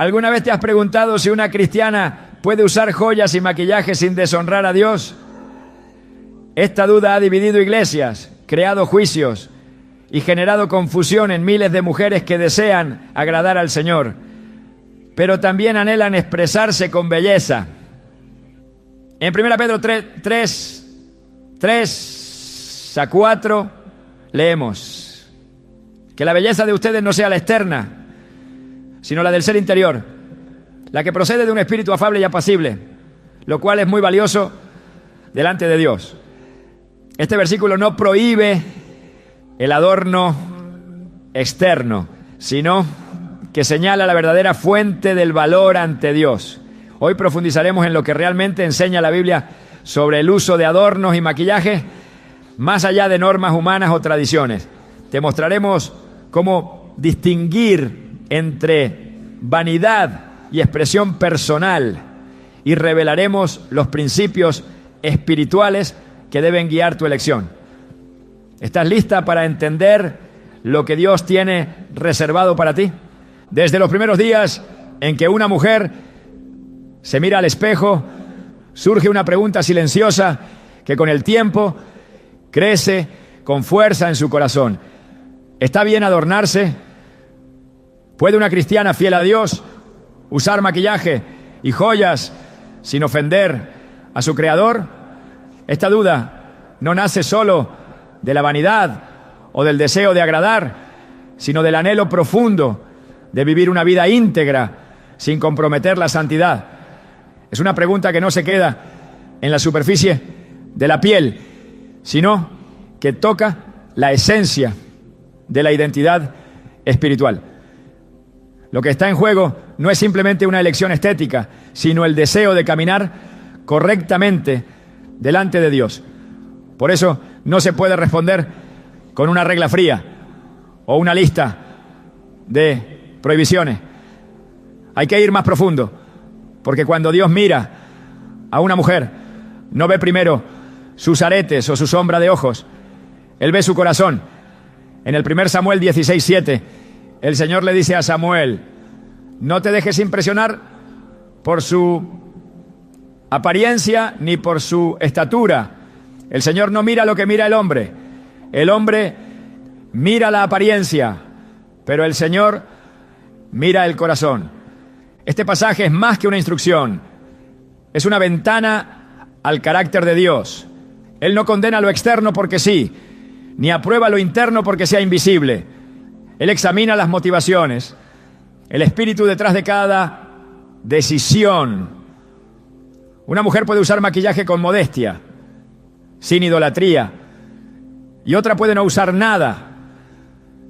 ¿Alguna vez te has preguntado si una cristiana puede usar joyas y maquillaje sin deshonrar a Dios? Esta duda ha dividido iglesias, creado juicios y generado confusión en miles de mujeres que desean agradar al Señor, pero también anhelan expresarse con belleza. En 1 Pedro 3:4 leemos: que la belleza de ustedes no sea la externa, sino la del ser interior, la que procede de un espíritu afable y apacible, lo cual es muy valioso delante de Dios. Este versículo no prohíbe el adorno externo, sino que señala la verdadera fuente del valor ante Dios. Hoy profundizaremos en lo que realmente enseña la Biblia sobre el uso de adornos y maquillaje, más allá de normas humanas o tradiciones. Te mostraremos cómo distinguir entre vanidad y expresión personal, y revelaremos los principios espirituales que deben guiar tu elección. ¿Estás lista para entender lo que Dios tiene reservado para ti? Desde los primeros días en que una mujer se mira al espejo, surge una pregunta silenciosa que con el tiempo crece con fuerza en su corazón. ¿Está bien adornarse? ¿Puede una cristiana fiel a Dios usar maquillaje y joyas sin ofender a su Creador? Esta duda no nace solo de la vanidad o del deseo de agradar, sino del anhelo profundo de vivir una vida íntegra sin comprometer la santidad. Es una pregunta que no se queda en la superficie de la piel, sino que toca la esencia de la identidad espiritual. Lo que está en juego no es simplemente una elección estética, sino el deseo de caminar correctamente delante de Dios. Por eso no se puede responder con una regla fría o una lista de prohibiciones. Hay que ir más profundo, porque cuando Dios mira a una mujer, no ve primero sus aretes o su sombra de ojos. Él ve su corazón. En el 1 Samuel 16:7, el Señor le dice a Samuel: no te dejes impresionar por su apariencia ni por su estatura. El Señor no mira lo que mira el hombre. El hombre mira la apariencia, pero el Señor mira el corazón. Este pasaje es más que una instrucción. Es una ventana al carácter de Dios. Él no condena lo externo porque sí, ni aprueba lo interno porque sea invisible. Él examina las motivaciones, el espíritu detrás de cada decisión. Una mujer puede usar maquillaje con modestia, sin idolatría, y otra puede no usar nada,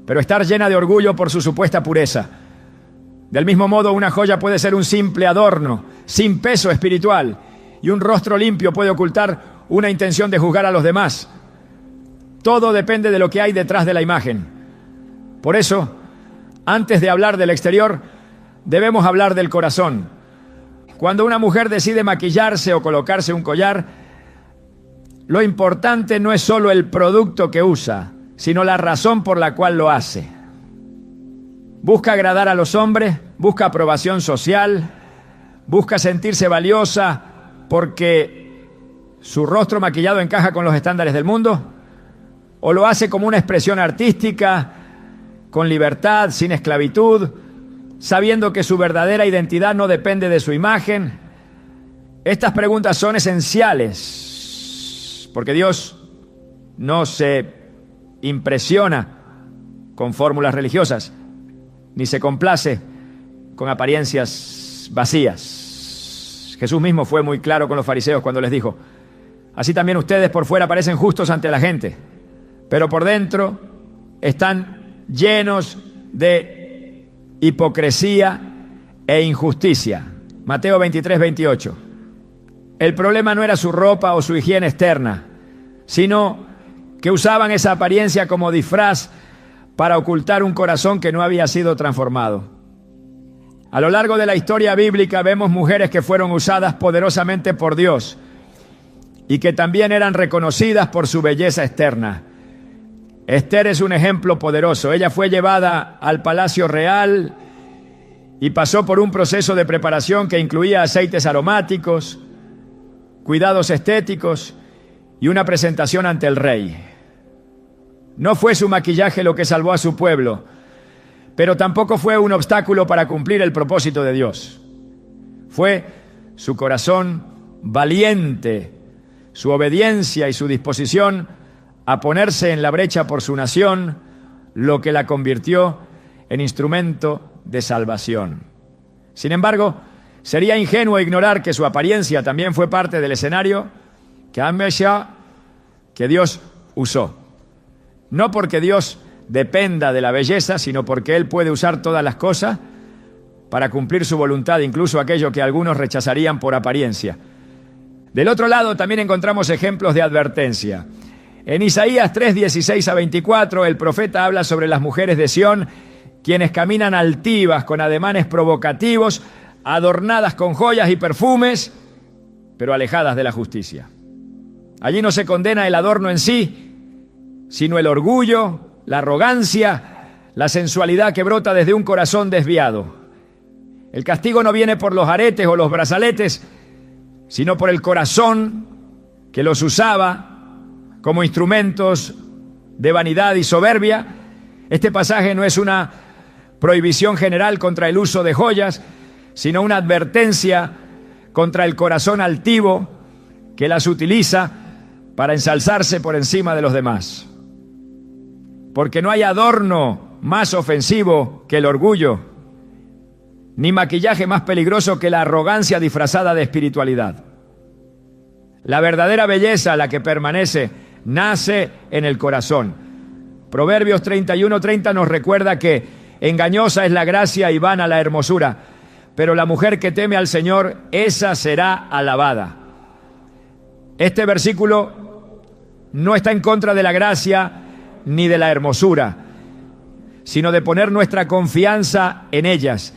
pero estar llena de orgullo por su supuesta pureza. Del mismo modo, una joya puede ser un simple adorno, sin peso espiritual, y un rostro limpio puede ocultar una intención de juzgar a los demás. Todo depende de lo que hay detrás de la imagen. Por eso, antes de hablar del exterior, debemos hablar del corazón. Cuando una mujer decide maquillarse o colocarse un collar, lo importante no es solo el producto que usa, sino la razón por la cual lo hace. Busca agradar a los hombres, busca aprobación social, busca sentirse valiosa porque su rostro maquillado encaja con los estándares del mundo, o lo hace como una expresión artística, con libertad, sin esclavitud, sabiendo que su verdadera identidad no depende de su imagen. Estas preguntas son esenciales, porque Dios no se impresiona con fórmulas religiosas, ni se complace con apariencias vacías. Jesús mismo fue muy claro con los fariseos cuando les dijo: así también ustedes por fuera parecen justos ante la gente, pero por dentro están llenos de hipocresía e injusticia. Mateo 23:28. El problema no era su ropa o su higiene externa, sino que usaban esa apariencia como disfraz para ocultar un corazón que no había sido transformado. A lo largo de la historia bíblica vemos mujeres que fueron usadas poderosamente por Dios y que también eran reconocidas por su belleza externa. Esther es un ejemplo poderoso. Ella fue llevada al palacio real y pasó por un proceso de preparación que incluía aceites aromáticos, cuidados estéticos y una presentación ante el rey. No fue su maquillaje lo que salvó a su pueblo, pero tampoco fue un obstáculo para cumplir el propósito de Dios. Fue su corazón valiente, su obediencia y su disposición a ponerse en la brecha por su nación, lo que la convirtió en instrumento de salvación. Sin embargo, sería ingenuo ignorar que su apariencia también fue parte del escenario que Dios usó. No porque Dios dependa de la belleza, sino porque Él puede usar todas las cosas para cumplir su voluntad, incluso aquello que algunos rechazarían por apariencia. Del otro lado también encontramos ejemplos de advertencia. En Isaías 3, 16 a 24, el profeta habla sobre las mujeres de Sión, quienes caminan altivas, con ademanes provocativos, adornadas con joyas y perfumes, pero alejadas de la justicia. Allí no se condena el adorno en sí, sino el orgullo, la arrogancia, la sensualidad que brota desde un corazón desviado. El castigo no viene por los aretes o los brazaletes, sino por el corazón que los usaba como instrumentos de vanidad y soberbia. Este pasaje no es una prohibición general contra el uso de joyas, sino una advertencia contra el corazón altivo que las utiliza para ensalzarse por encima de los demás. Porque no hay adorno más ofensivo que el orgullo, ni maquillaje más peligroso que la arrogancia disfrazada de espiritualidad. La verdadera belleza, la que permanece, nace en el corazón. Proverbios 31:30 nos recuerda que engañosa es la gracia y vana la hermosura, pero la mujer que teme al Señor, esa será alabada. Este versículo no está en contra de la gracia ni de la hermosura, sino de poner nuestra confianza en ellas.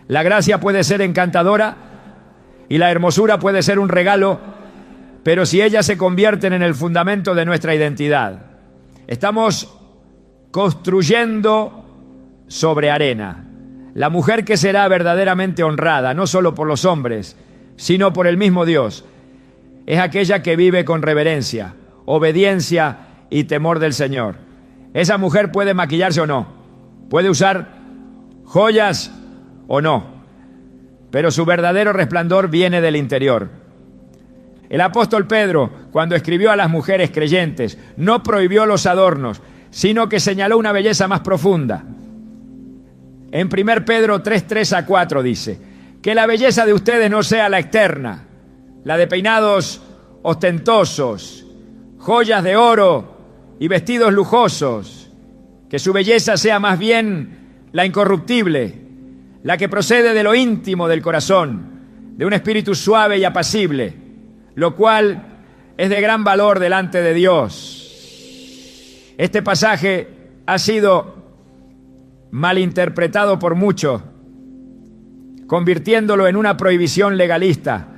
La gracia puede ser encantadora y la hermosura puede ser un regalo, pero si ellas se convierten en el fundamento de nuestra identidad, estamos construyendo sobre arena. La mujer que será verdaderamente honrada, no solo por los hombres, sino por el mismo Dios, es aquella que vive con reverencia, obediencia y temor del Señor. Esa mujer puede maquillarse o no, puede usar joyas o no, pero su verdadero resplandor viene del interior. El apóstol Pedro, cuando escribió a las mujeres creyentes, no prohibió los adornos, sino que señaló una belleza más profunda. En 1 Pedro 3, 3 a 4 dice: que la belleza de ustedes no sea la externa, la de peinados ostentosos, joyas de oro y vestidos lujosos, que su belleza sea más bien la incorruptible, la que procede de lo íntimo del corazón, de un espíritu suave y apacible, lo cual es de gran valor delante de Dios. Este pasaje ha sido malinterpretado por muchos, convirtiéndolo en una prohibición legalista.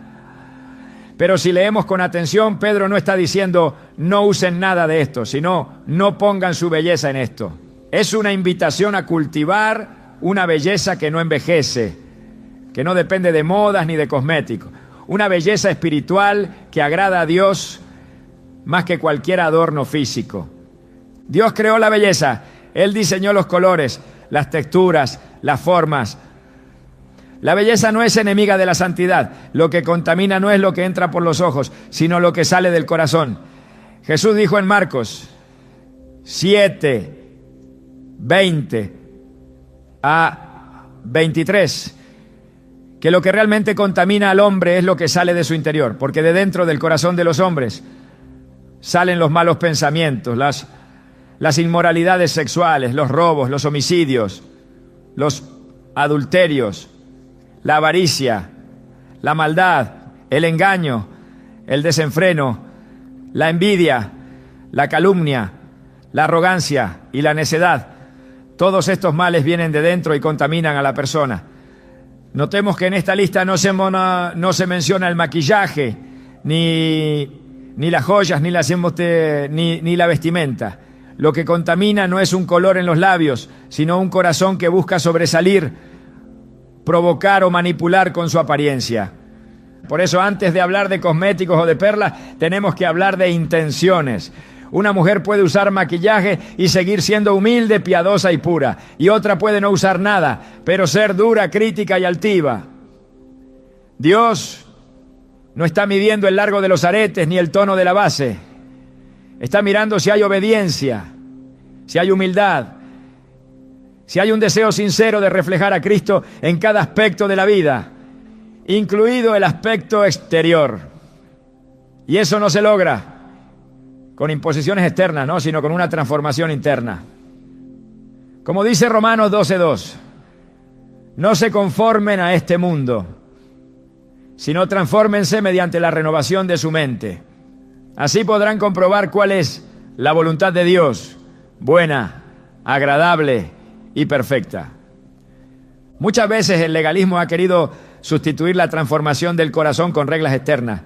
Pero si leemos con atención, Pedro no está diciendo no usen nada de esto, sino no pongan su belleza en esto. Es una invitación a cultivar una belleza que no envejece, que no depende de modas ni de cosméticos. Una belleza espiritual que agrada a Dios más que cualquier adorno físico. Dios creó la belleza, Él diseñó los colores, las texturas, las formas. La belleza no es enemiga de la santidad. Lo que contamina no es lo que entra por los ojos, sino lo que sale del corazón. Jesús dijo en Marcos 7, 20 a 23, que lo que realmente contamina al hombre es lo que sale de su interior, porque de dentro del corazón de los hombres salen los malos pensamientos, las inmoralidades sexuales, los robos, los homicidios, los adulterios, la avaricia, la maldad, el engaño, el desenfreno, la envidia, la calumnia, la arrogancia y la necedad. Todos estos males vienen de dentro y contaminan a la persona. Notemos que en esta lista no se menciona el maquillaje, ni las joyas, ni la vestimenta. Lo que contamina no es un color en los labios, sino un corazón que busca sobresalir provocar o manipular con su apariencia. Por eso, antes de hablar de cosméticos o de perlas, tenemos que hablar de intenciones. Una mujer puede usar maquillaje y seguir siendo humilde, piadosa y pura. Y otra puede no usar nada, pero ser dura, crítica y altiva. Dios no está midiendo el largo de los aretes ni el tono de la base. Está mirando si hay obediencia, si hay humildad, si hay un deseo sincero de reflejar a Cristo en cada aspecto de la vida, incluido el aspecto exterior. Y eso no se logra con imposiciones externas, ¿no?, sino con una transformación interna. Como dice Romanos 12:2, no se conformen a este mundo, sino transfórmense mediante la renovación de su mente. Así podrán comprobar cuál es la voluntad de Dios, buena, agradable y perfecta. Muchas veces el legalismo ha querido sustituir la transformación del corazón con reglas externas,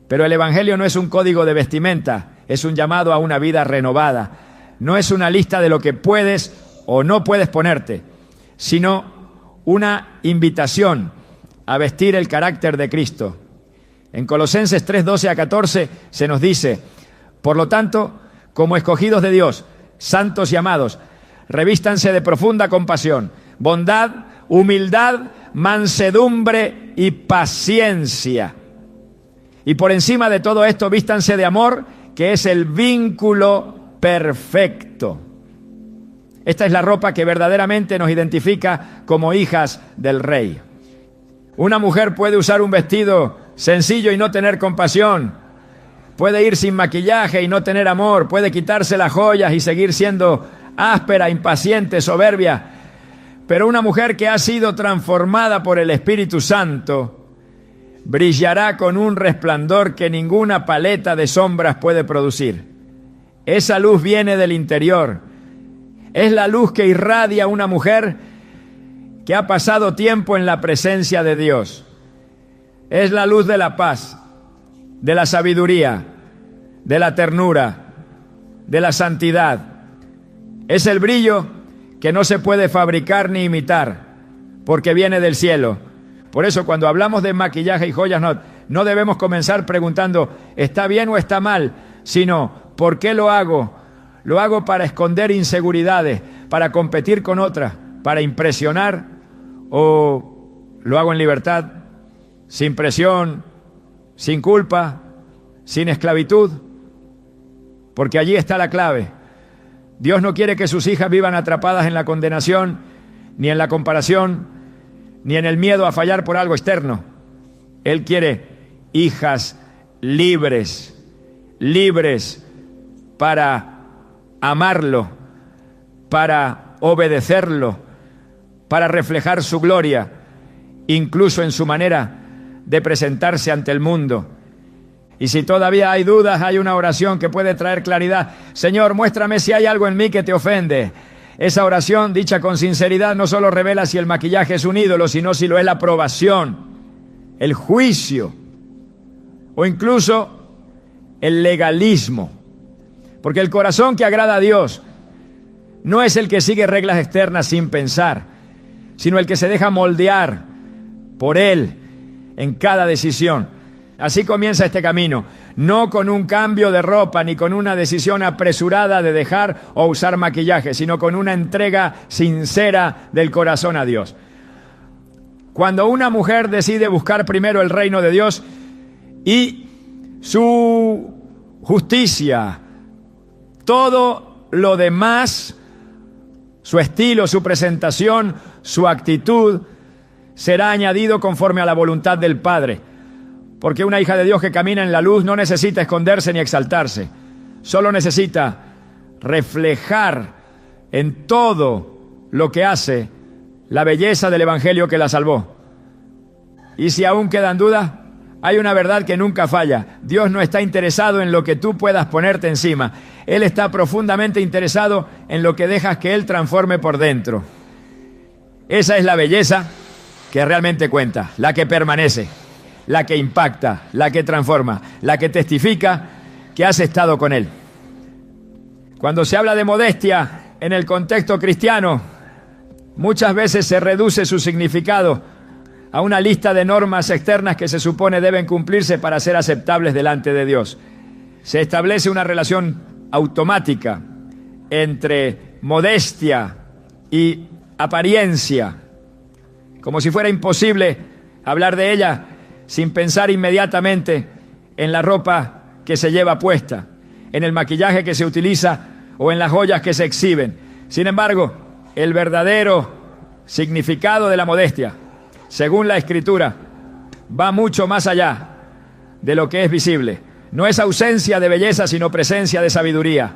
pero el Evangelio no es un código de vestimenta, es un llamado a una vida renovada. No es una lista de lo que puedes o no puedes ponerte, sino una invitación a vestir el carácter de Cristo. En Colosenses 3:12-14 se nos dice: por lo tanto, como escogidos de Dios, santos y amados, revístanse de profunda compasión, bondad, humildad, mansedumbre y paciencia. Y por encima de todo esto, vístanse de amor, que es el vínculo perfecto. Esta es la ropa que verdaderamente nos identifica como hijas del Rey. Una mujer puede usar un vestido sencillo y no tener compasión. Puede ir sin maquillaje y no tener amor. Puede quitarse las joyas y seguir siendo áspera, impaciente, soberbia. Pero una mujer que ha sido transformada por el Espíritu Santo brillará con un resplandor que ninguna paleta de sombras puede producir. Esa luz viene del interior. Es la luz que irradia una mujer que ha pasado tiempo en la presencia de Dios. Es la luz de la paz, de la sabiduría, de la ternura, de la santidad. Es el brillo que no se puede fabricar ni imitar, porque viene del cielo. Por eso, cuando hablamos de maquillaje y joyas, no debemos comenzar preguntando ¿está bien o está mal?, sino ¿por qué lo hago? Lo hago para esconder inseguridades, para competir con otras, para impresionar, o lo hago en libertad, sin presión, sin culpa, sin esclavitud, porque allí está la clave. Dios no quiere que sus hijas vivan atrapadas en la condenación, ni en la comparación, ni en el miedo a fallar por algo externo. Él quiere hijas libres, libres para amarlo, para obedecerlo, para reflejar su gloria, incluso en su manera de presentarse ante el mundo. Y si todavía hay dudas, hay una oración que puede traer claridad. Señor, muéstrame si hay algo en mí que te ofende. Esa oración, dicha con sinceridad, no solo revela si el maquillaje es un ídolo, sino si lo es la aprobación, el juicio o incluso el legalismo. Porque el corazón que agrada a Dios no es el que sigue reglas externas sin pensar, sino el que se deja moldear por Él en cada decisión. Así comienza este camino, no con un cambio de ropa ni con una decisión apresurada de dejar o usar maquillaje, sino con una entrega sincera del corazón a Dios. Cuando una mujer decide buscar primero el reino de Dios y su justicia, todo lo demás, su estilo, su presentación, su actitud, será añadido conforme a la voluntad del Padre. Porque una hija de Dios que camina en la luz no necesita esconderse ni exaltarse. Solo necesita reflejar en todo lo que hace la belleza del Evangelio que la salvó. Y si aún quedan dudas, hay una verdad que nunca falla. Dios no está interesado en lo que tú puedas ponerte encima. Él está profundamente interesado en lo que dejas que Él transforme por dentro. Esa es la belleza que realmente cuenta, la que permanece, la que impacta, la que transforma, la que testifica que has estado con Él. Cuando se habla de modestia en el contexto cristiano, Muchas veces se reduce su significado a una lista de normas externas que se supone deben cumplirse para ser aceptables delante de Dios. Se establece una relación automática entre modestia y apariencia, como si fuera imposible hablar de ella sin pensar inmediatamente en la ropa que se lleva puesta, en el maquillaje que se utiliza o en las joyas que se exhiben. Sin embargo, el verdadero significado de la modestia, según la Escritura, va mucho más allá de lo que es visible. No es ausencia de belleza, sino presencia de sabiduría.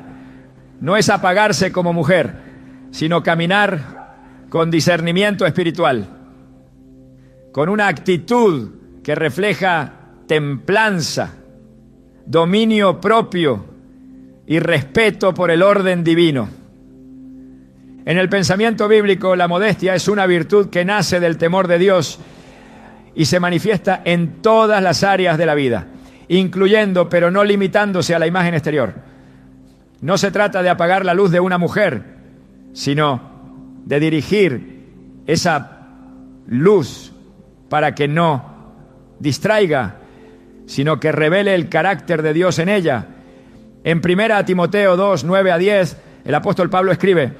No es apagarse como mujer, sino caminar con discernimiento espiritual, con una actitud que refleja templanza, dominio propio y respeto por el orden divino. En el pensamiento bíblico, la modestia es una virtud que nace del temor de Dios y se manifiesta en todas las áreas de la vida, incluyendo, pero no limitándose a la imagen exterior. No se trata de apagar la luz de una mujer, sino de dirigir esa luz para que no distraiga, sino que revele el carácter de Dios en ella. En 1 Timoteo 2, 9 a 10, el apóstol Pablo escribe: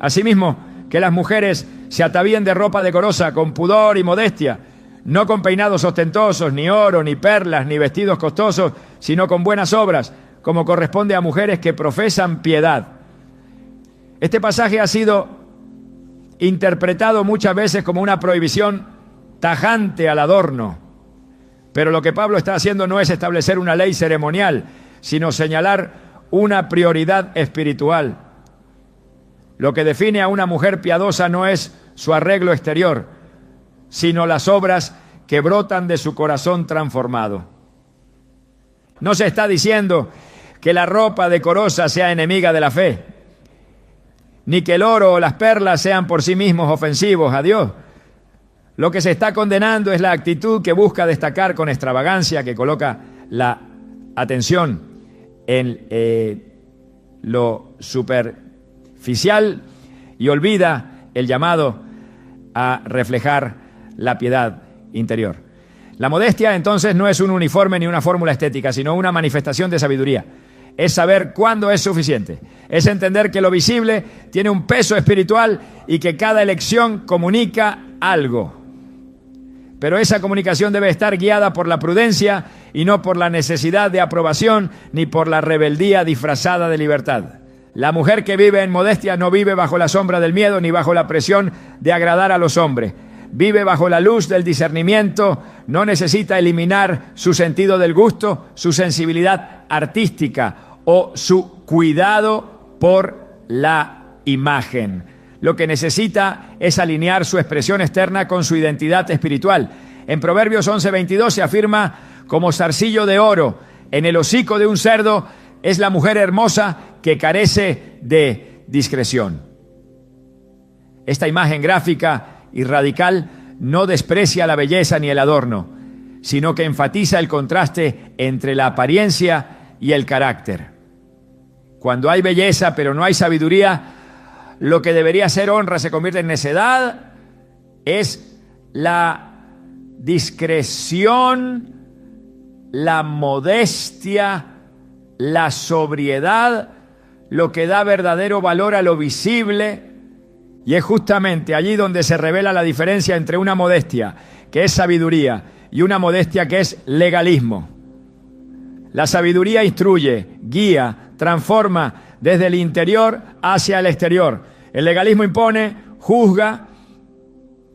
asimismo, que las mujeres se atavíen de ropa decorosa, con pudor y modestia, no con peinados ostentosos, ni oro, ni perlas, ni vestidos costosos, sino con buenas obras, como corresponde a mujeres que profesan piedad. Este pasaje ha sido interpretado muchas veces como una prohibición tajante al adorno, pero lo que Pablo está haciendo no es establecer una ley ceremonial, sino señalar una prioridad espiritual. Lo que define a una mujer piadosa no es su arreglo exterior, sino las obras que brotan de su corazón transformado. No se está diciendo que la ropa decorosa sea enemiga de la fe, ni que el oro o las perlas sean por sí mismos ofensivos a Dios. Lo que se está condenando es la actitud que busca destacar con extravagancia, que coloca la atención en lo superficial y olvida el llamado a reflejar la piedad interior. La modestia, entonces, no es un uniforme ni una fórmula estética, sino una manifestación de sabiduría. Es saber cuándo es suficiente. Es entender que lo visible tiene un peso espiritual y que cada elección comunica algo. Pero esa comunicación debe estar guiada por la prudencia y no por la necesidad de aprobación ni por la rebeldía disfrazada de libertad. La mujer que vive en modestia no vive bajo la sombra del miedo ni bajo la presión de agradar a los hombres. Vive bajo la luz del discernimiento, no necesita eliminar su sentido del gusto, su sensibilidad artística o su cuidado por la imagen. Lo que necesita es alinear su expresión externa con su identidad espiritual. En Proverbios 11:22 se afirma: como zarcillo de oro en el hocico de un cerdo es la mujer hermosa que carece de discreción. Esta imagen gráfica y radical no desprecia la belleza ni el adorno, sino que enfatiza el contraste entre la apariencia y el carácter. Cuando hay belleza pero no hay sabiduría, lo que debería ser honra se convierte en necedad. Es la discreción, la modestia, la sobriedad, lo que da verdadero valor a lo visible. Y es justamente allí donde se revela la diferencia entre una modestia que es sabiduría y una modestia que es legalismo. La sabiduría instruye, guía, transforma desde el interior hacia el exterior. El legalismo impone, juzga,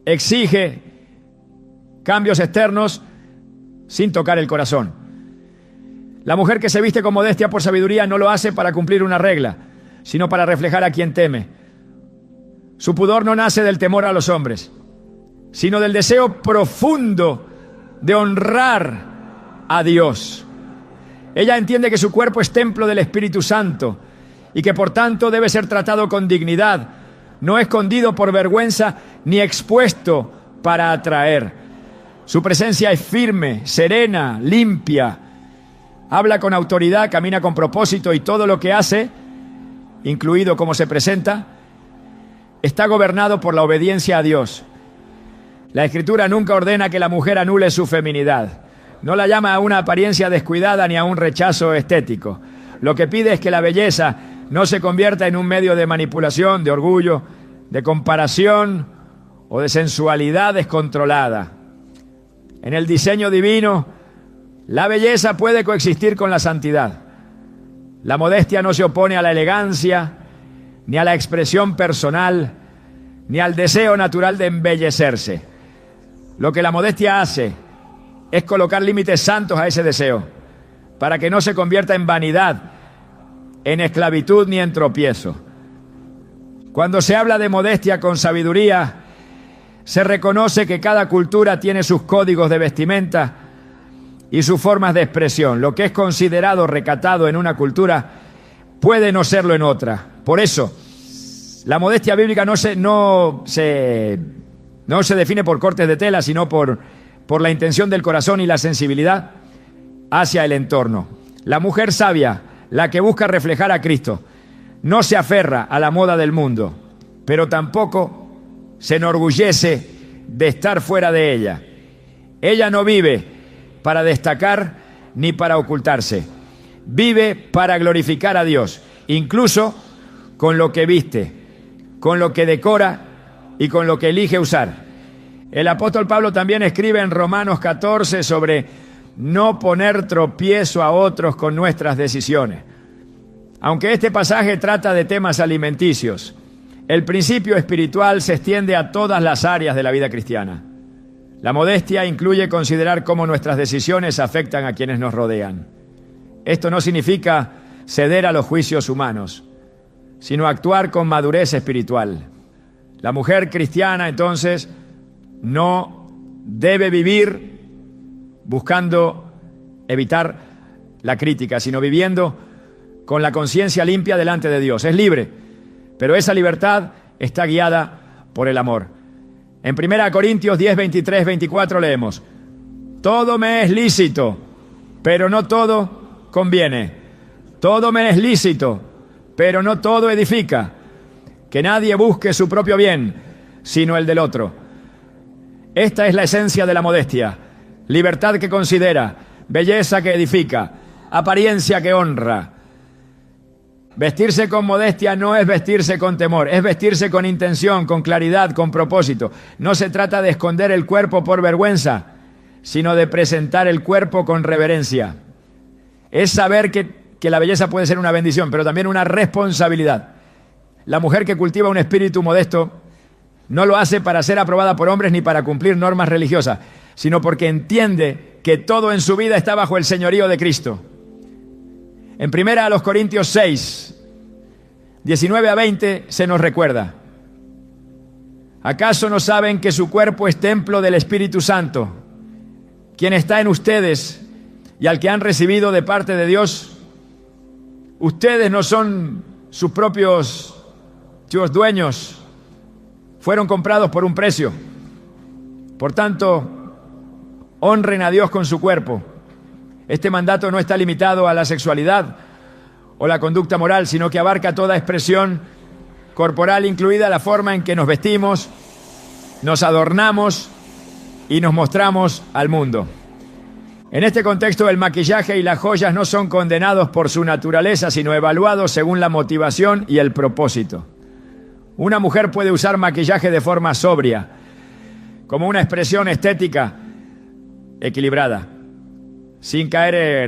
exige cambios externos sin tocar el corazón. La mujer que se viste con modestia por sabiduría no lo hace para cumplir una regla, sino para reflejar a quien teme. Su pudor no nace del temor a los hombres, sino del deseo profundo de honrar a Dios. Ella entiende que su cuerpo es templo del Espíritu Santo y que por tanto debe ser tratado con dignidad, no escondido por vergüenza ni expuesto para atraer. Su presencia es firme, serena, limpia, habla con autoridad, camina con propósito y todo lo que hace, incluido cómo se presenta, está gobernado por la obediencia a Dios. La Escritura nunca ordena que la mujer anule su feminidad. No la llama a una apariencia descuidada ni a un rechazo estético. Lo que pide es que la belleza no se convierta en un medio de manipulación, de orgullo, de comparación o de sensualidad descontrolada. En el diseño divino, la belleza puede coexistir con la santidad. La modestia no se opone a la elegancia, ni a la expresión personal, ni al deseo natural de embellecerse. Lo que la modestia hace es colocar límites santos a ese deseo, para que no se convierta en vanidad, en esclavitud ni en tropiezo. Cuando se habla de modestia con sabiduría, se reconoce que cada cultura tiene sus códigos de vestimenta y sus formas de expresión. Lo que es considerado recatado en una cultura puede no serlo en otra. Por eso, la modestia bíblica no se define por cortes de tela, sino por la intención del corazón y la sensibilidad hacia el entorno. La mujer sabia, la que busca reflejar a Cristo, no se aferra a la moda del mundo, pero tampoco se enorgullece de estar fuera de ella. Ella no vive para destacar ni para ocultarse. Vive para glorificar a Dios, incluso con lo que viste, con lo que decora y con lo que elige usar. El apóstol Pablo también escribe en Romanos 14 sobre no poner tropiezo a otros con nuestras decisiones. Aunque este pasaje trata de temas alimenticios, el principio espiritual se extiende a todas las áreas de la vida cristiana. La modestia incluye considerar cómo nuestras decisiones afectan a quienes nos rodean. Esto no significa ceder a los juicios humanos, sino actuar con madurez espiritual. La mujer cristiana, entonces, no debe vivir buscando evitar la crítica, sino viviendo con la conciencia limpia delante de Dios. Es libre, pero esa libertad está guiada por el amor. En 1 Corintios 10, 23, 24 leemos: todo me es lícito, pero no todo conviene. Todo me es lícito, pero no todo edifica. Que nadie busque su propio bien, sino el del otro. Esta es la esencia de la modestia: libertad que considera, belleza que edifica, apariencia que honra. Vestirse con modestia no es vestirse con temor, es vestirse con intención, con claridad, con propósito. No se trata de esconder el cuerpo por vergüenza, sino de presentar el cuerpo con reverencia. Es saber que la belleza puede ser una bendición, pero también una responsabilidad. La mujer que cultiva un espíritu modesto no lo hace para ser aprobada por hombres ni para cumplir normas religiosas, sino porque entiende que todo en su vida está bajo el señorío de Cristo. En 1 Corintios 6, 19 a 20 se nos recuerda: ¿acaso no saben que su cuerpo es templo del Espíritu Santo, quien está en ustedes y al que han recibido de parte de Dios? Ustedes no son sus propios dueños, fueron comprados por un precio. Por tanto, honren a Dios con su cuerpo. Este mandato no está limitado a la sexualidad o la conducta moral, sino que abarca toda expresión corporal, incluida la forma en que nos vestimos, nos adornamos y nos mostramos al mundo. En este contexto, el maquillaje y las joyas no son condenados por su naturaleza, sino evaluados según la motivación y el propósito. Una mujer puede usar maquillaje de forma sobria, como una expresión estética equilibrada, sin caer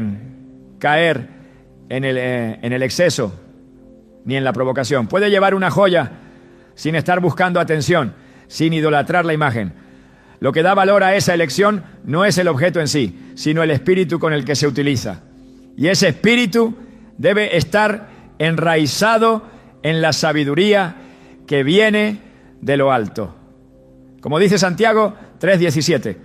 en el exceso ni en la provocación. Puede llevar una joya sin estar buscando atención, sin idolatrar la imagen. Lo que da valor a esa elección no es el objeto en sí, sino el espíritu con el que se utiliza. Y ese espíritu debe estar enraizado en la sabiduría que viene de lo alto. Como dice Santiago 3:17,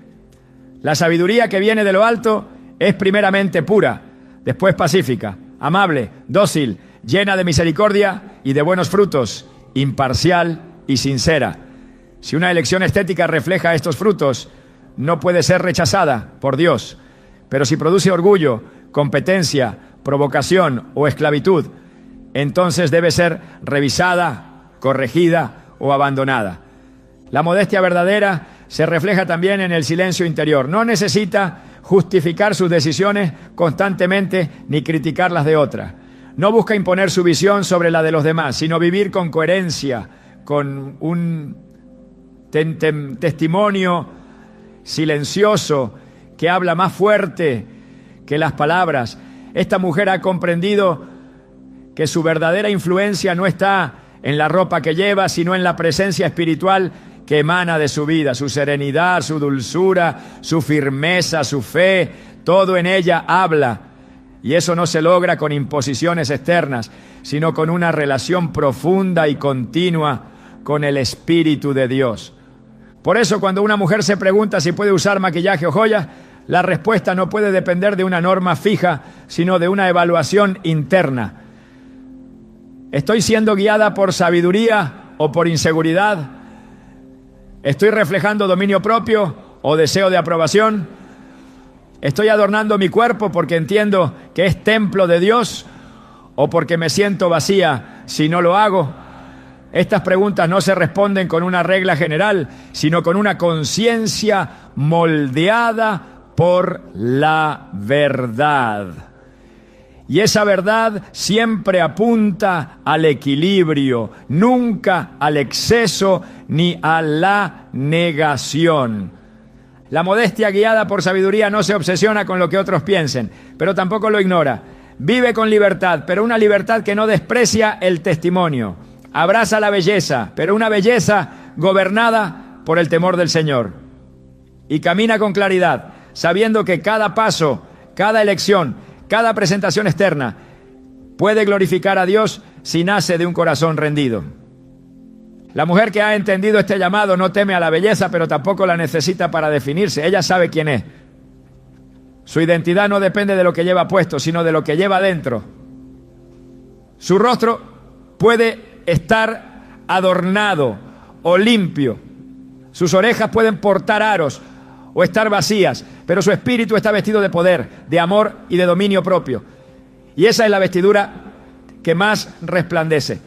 la sabiduría que viene de lo alto es primeramente pura, después pacífica, amable, dócil, llena de misericordia y de buenos frutos, imparcial y sincera. Si una elección estética refleja estos frutos, no puede ser rechazada por Dios. Pero si produce orgullo, competencia, provocación o esclavitud, entonces debe ser revisada, corregida o abandonada. La modestia verdadera se refleja también en el silencio interior. No necesita justificar sus decisiones constantemente ni criticar las de otras. No busca imponer su visión sobre la de los demás, sino vivir con coherencia, con un testimonio silencioso que habla más fuerte que las palabras. Esta mujer ha comprendido que su verdadera influencia no está en la ropa que lleva, sino en la presencia espiritual que emana de su vida, su serenidad, su dulzura, su firmeza, su fe, todo en ella habla. Y eso no se logra con imposiciones externas, sino con una relación profunda y continua con el Espíritu de Dios. Por eso, cuando una mujer se pregunta si puede usar maquillaje o joyas, la respuesta no puede depender de una norma fija, sino de una evaluación interna. ¿Estoy siendo guiada por sabiduría o por inseguridad? ¿Estoy reflejando dominio propio o deseo de aprobación? ¿Estoy adornando mi cuerpo porque entiendo que es templo de Dios o porque me siento vacía si no lo hago? Estas preguntas no se responden con una regla general, sino con una conciencia moldeada por la verdad. Y esa verdad siempre apunta al equilibrio, nunca al exceso ni a la negación. La modestia guiada por sabiduría no se obsesiona con lo que otros piensen, pero tampoco lo ignora. Vive con libertad, pero una libertad que no desprecia el testimonio. Abraza la belleza, pero una belleza gobernada por el temor del Señor. Y camina con claridad, sabiendo que cada paso, cada elección, cada presentación externa puede glorificar a Dios si nace de un corazón rendido. La mujer que ha entendido este llamado no teme a la belleza, pero tampoco la necesita para definirse. Ella sabe quién es. Su identidad no depende de lo que lleva puesto, sino de lo que lleva dentro. Su rostro puede estar adornado o limpio. Sus orejas pueden portar aros o estar vacías, pero su espíritu está vestido de poder, de amor y de dominio propio. Y esa es la vestidura que más resplandece.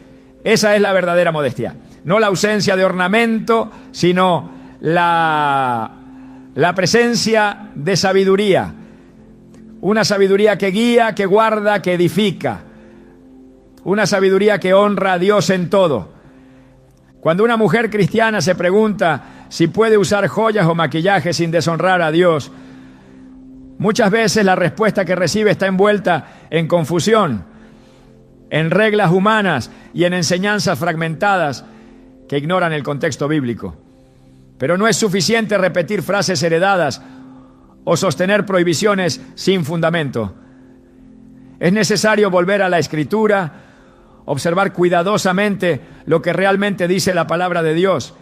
Esa es la verdadera modestia. No la ausencia de ornamento, sino la presencia de sabiduría. Una sabiduría que guía, que guarda, que edifica. Una sabiduría que honra a Dios en todo. Cuando una mujer cristiana se pregunta si puede usar joyas o maquillaje sin deshonrar a Dios, muchas veces la respuesta que recibe está envuelta en confusión, en reglas humanas y en enseñanzas fragmentadas que ignoran el contexto bíblico. Pero no es suficiente repetir frases heredadas o sostener prohibiciones sin fundamento. Es necesario volver a la Escritura, observar cuidadosamente lo que realmente dice la palabra de Dios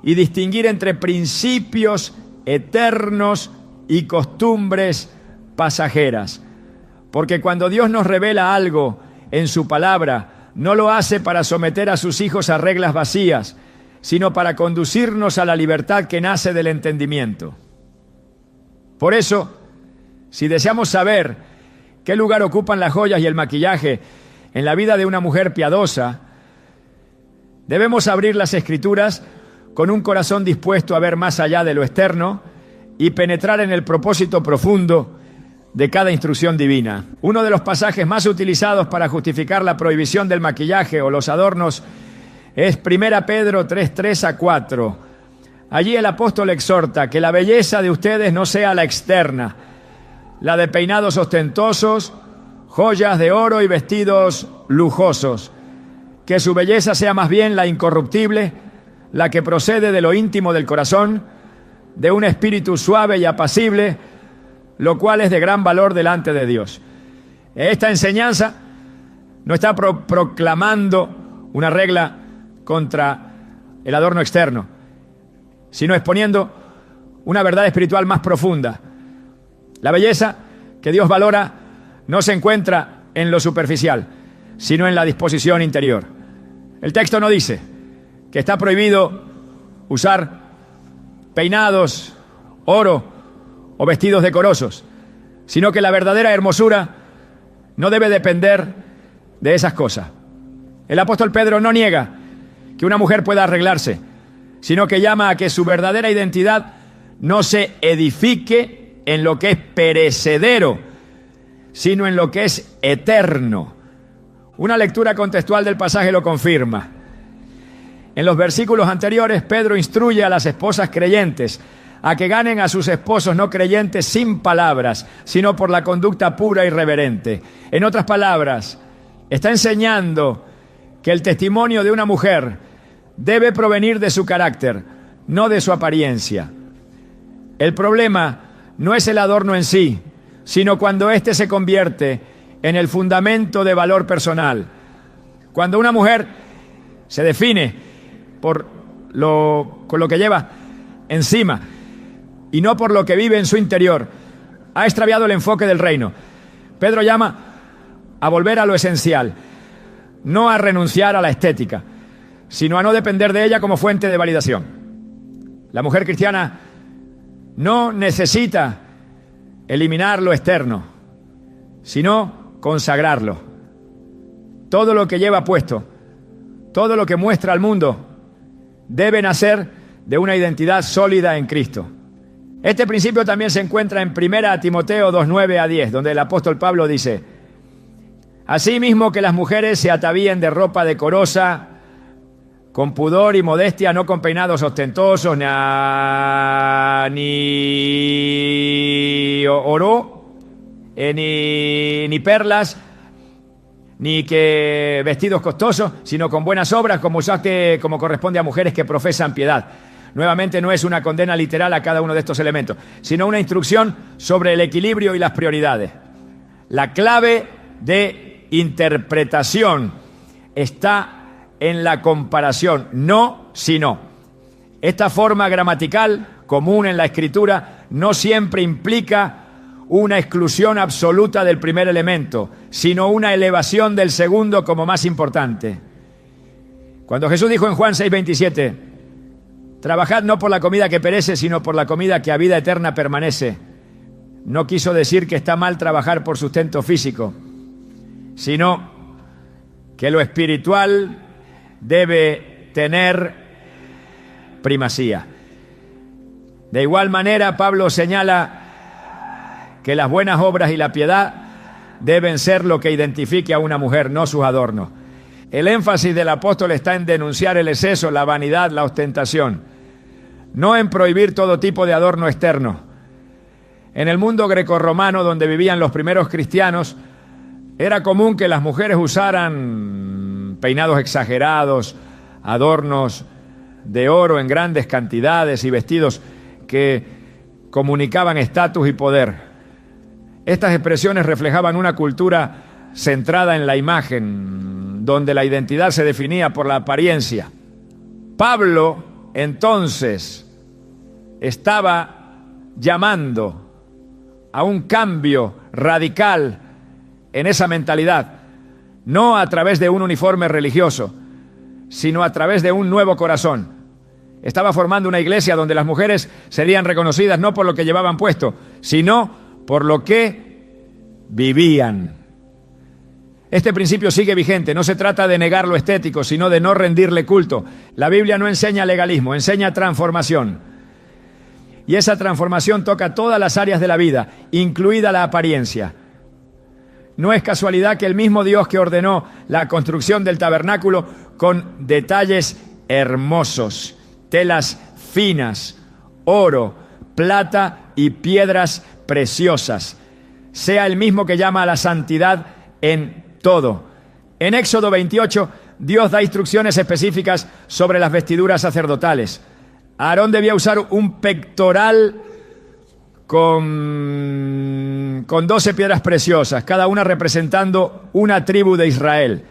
y distinguir entre principios eternos y costumbres pasajeras. Porque cuando Dios nos revela algo en su palabra, no lo hace para someter a sus hijos a reglas vacías, sino para conducirnos a la libertad que nace del entendimiento. Por eso, si deseamos saber qué lugar ocupan las joyas y el maquillaje en la vida de una mujer piadosa, debemos abrir las Escrituras con un corazón dispuesto a ver más allá de lo externo y penetrar en el propósito profundo de cada instrucción divina. Uno de los pasajes más utilizados para justificar la prohibición del maquillaje o los adornos es 1 Pedro 3:3-4. Allí el apóstol exhorta que la belleza de ustedes no sea la externa, la de peinados ostentosos, joyas de oro y vestidos lujosos, que su belleza sea más bien la incorruptible, la que procede de lo íntimo del corazón, de un espíritu suave y apacible, lo cual es de gran valor delante de Dios. Esta enseñanza no está proclamando una regla contra el adorno externo, sino exponiendo una verdad espiritual más profunda. La belleza que Dios valora no se encuentra en lo superficial, sino en la disposición interior. El texto no dice que está prohibido usar peinados, oro o vestidos decorosos, sino que la verdadera hermosura no debe depender de esas cosas. El apóstol Pedro no niega que una mujer pueda arreglarse, sino que llama a que su verdadera identidad no se edifique en lo que es perecedero, sino en lo que es eterno. Una lectura contextual del pasaje lo confirma. En los versículos anteriores, Pedro instruye a las esposas creyentes a que ganen a sus esposos no creyentes sin palabras, sino por la conducta pura y reverente. En otras palabras, está enseñando que el testimonio de una mujer debe provenir de su carácter, no de su apariencia. El problema no es el adorno en sí, sino cuando éste se convierte en el fundamento de valor personal. Cuando una mujer se define con lo que lleva encima y no por lo que vive en su interior, ha extraviado el enfoque del reino. Pedro llama a volver a lo esencial, no a renunciar a la estética, sino a no depender de ella como fuente de validación. La mujer cristiana no necesita eliminar lo externo, sino consagrarlo. Todo lo que lleva puesto, todo lo que muestra al mundo, debe nacer de una identidad sólida en Cristo. Este principio también se encuentra en 1 Timoteo 2:9-10, donde el apóstol Pablo dice: asimismo que las mujeres se atavíen de ropa decorosa, con pudor y modestia, no con peinados ostentosos, ni oro, ni perlas, ni que vestidos costosos, sino con buenas obras, como corresponde a mujeres que profesan piedad. Nuevamente, no es una condena literal a cada uno de estos elementos, sino una instrucción sobre el equilibrio y las prioridades. La clave de interpretación está en la comparación, no sino. Esta forma gramatical común en la escritura no siempre implica una exclusión absoluta del primer elemento, sino una elevación del segundo como más importante. Cuando Jesús dijo en Juan 6:27, trabajad no por la comida que perece, sino por la comida que a vida eterna permanece, no quiso decir que está mal trabajar por sustento físico, sino que lo espiritual debe tener primacía. De igual manera, Pablo señala que las buenas obras y la piedad deben ser lo que identifique a una mujer, no sus adornos. El énfasis del apóstol está en denunciar el exceso, la vanidad, la ostentación, no en prohibir todo tipo de adorno externo. En el mundo grecorromano, donde vivían los primeros cristianos, era común que las mujeres usaran peinados exagerados, adornos de oro en grandes cantidades y vestidos que comunicaban estatus y poder. Estas expresiones reflejaban una cultura centrada en la imagen, donde la identidad se definía por la apariencia. Pablo, entonces, estaba llamando a un cambio radical en esa mentalidad, no a través de un uniforme religioso, sino a través de un nuevo corazón. Estaba formando una iglesia donde las mujeres serían reconocidas no por lo que llevaban puesto, sino por lo que vivían. Este principio sigue vigente. No se trata de negar lo estético, sino de no rendirle culto. La Biblia no enseña legalismo, enseña transformación. Y esa transformación toca todas las áreas de la vida, incluida la apariencia. No es casualidad que el mismo Dios que ordenó la construcción del tabernáculo con detalles hermosos, telas finas, oro, plata y piedras preciosas, sea el mismo que llama a la santidad en todo. En Éxodo 28, Dios da instrucciones específicas sobre las vestiduras sacerdotales. Aarón debía usar un pectoral con 12 piedras preciosas, cada una representando una tribu de Israel.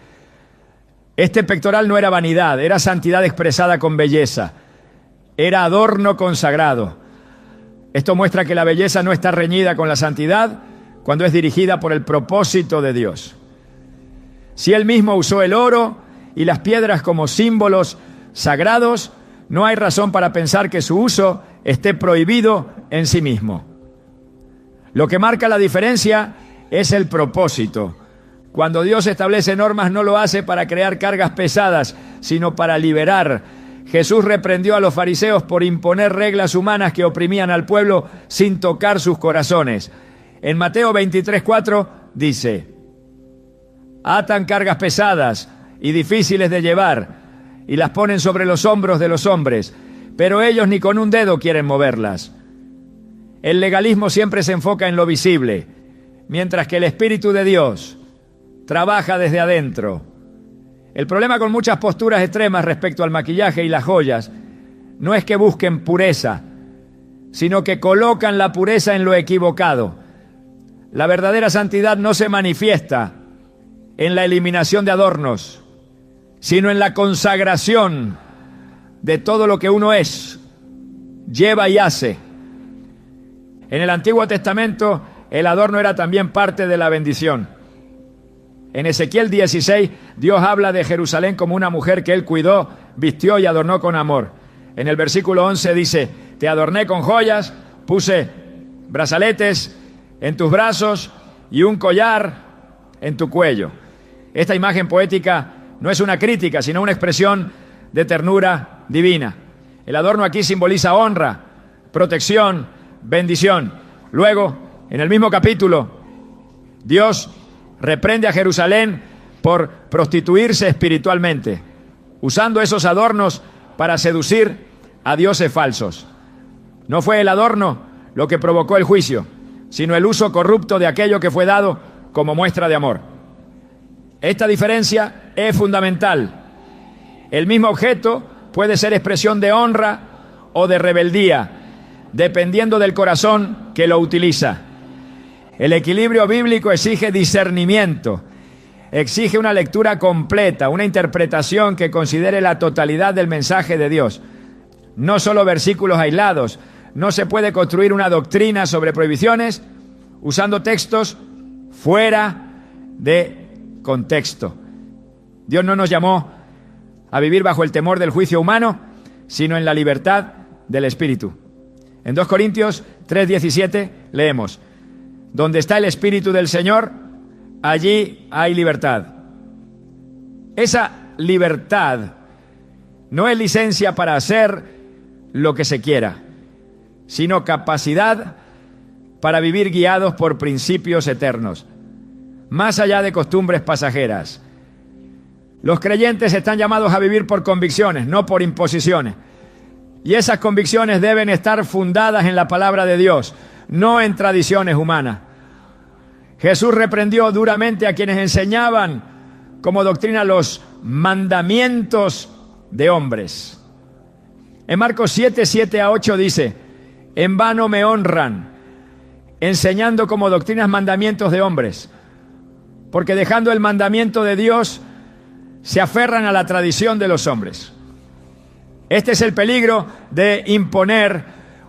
Este pectoral no era vanidad, era santidad expresada con belleza. Era adorno consagrado. Esto muestra que la belleza no está reñida con la santidad cuando es dirigida por el propósito de Dios. Si Él mismo usó el oro y las piedras como símbolos sagrados, no hay razón para pensar que su uso esté prohibido en sí mismo. Lo que marca la diferencia es el propósito. Cuando Dios establece normas, no lo hace para crear cargas pesadas, sino para liberar. Jesús reprendió a los fariseos por imponer reglas humanas que oprimían al pueblo sin tocar sus corazones. En Mateo 23:4 dice: atan cargas pesadas y difíciles de llevar y las ponen sobre los hombros de los hombres, pero ellos ni con un dedo quieren moverlas. El legalismo siempre se enfoca en lo visible, mientras que el Espíritu de Dios trabaja desde adentro. El problema con muchas posturas extremas respecto al maquillaje y las joyas no es que busquen pureza, sino que colocan la pureza en lo equivocado. La verdadera santidad no se manifiesta en la eliminación de adornos, sino en la consagración de todo lo que uno es, lleva y hace. En el Antiguo Testamento, el adorno era también parte de la bendición. En Ezequiel 16, Dios habla de Jerusalén como una mujer que Él cuidó, vistió y adornó con amor. En el versículo 11 dice: te adorné con joyas, puse brazaletes en tus brazos y un collar en tu cuello. Esta imagen poética no es una crítica, sino una expresión de ternura divina. El adorno aquí simboliza honra, protección, bendición. Luego, en el mismo capítulo, Dios reprende a Jerusalén por prostituirse espiritualmente, usando esos adornos para seducir a dioses falsos. No fue el adorno lo que provocó el juicio, sino el uso corrupto de aquello que fue dado como muestra de amor. Esta diferencia es fundamental. El mismo objeto puede ser expresión de honra o de rebeldía, dependiendo del corazón que lo utiliza. El equilibrio bíblico exige discernimiento, exige una lectura completa, una interpretación que considere la totalidad del mensaje de Dios, no solo versículos aislados. No se puede construir una doctrina sobre prohibiciones usando textos fuera de contexto. Dios no nos llamó a vivir bajo el temor del juicio humano, sino en la libertad del Espíritu. En 2 Corintios 3:17 leemos: donde está el Espíritu del Señor, allí hay libertad. Esa libertad no es licencia para hacer lo que se quiera, sino capacidad para vivir guiados por principios eternos, más allá de costumbres pasajeras. Los creyentes están llamados a vivir por convicciones, no por imposiciones. Y esas convicciones deben estar fundadas en la palabra de Dios, no en tradiciones humanas. Jesús reprendió duramente a quienes enseñaban como doctrina los mandamientos de hombres. En Marcos 7:7-8 dice: en vano me honran, enseñando como doctrinas mandamientos de hombres, porque dejando el mandamiento de Dios, se aferran a la tradición de los hombres. Este es el peligro de imponer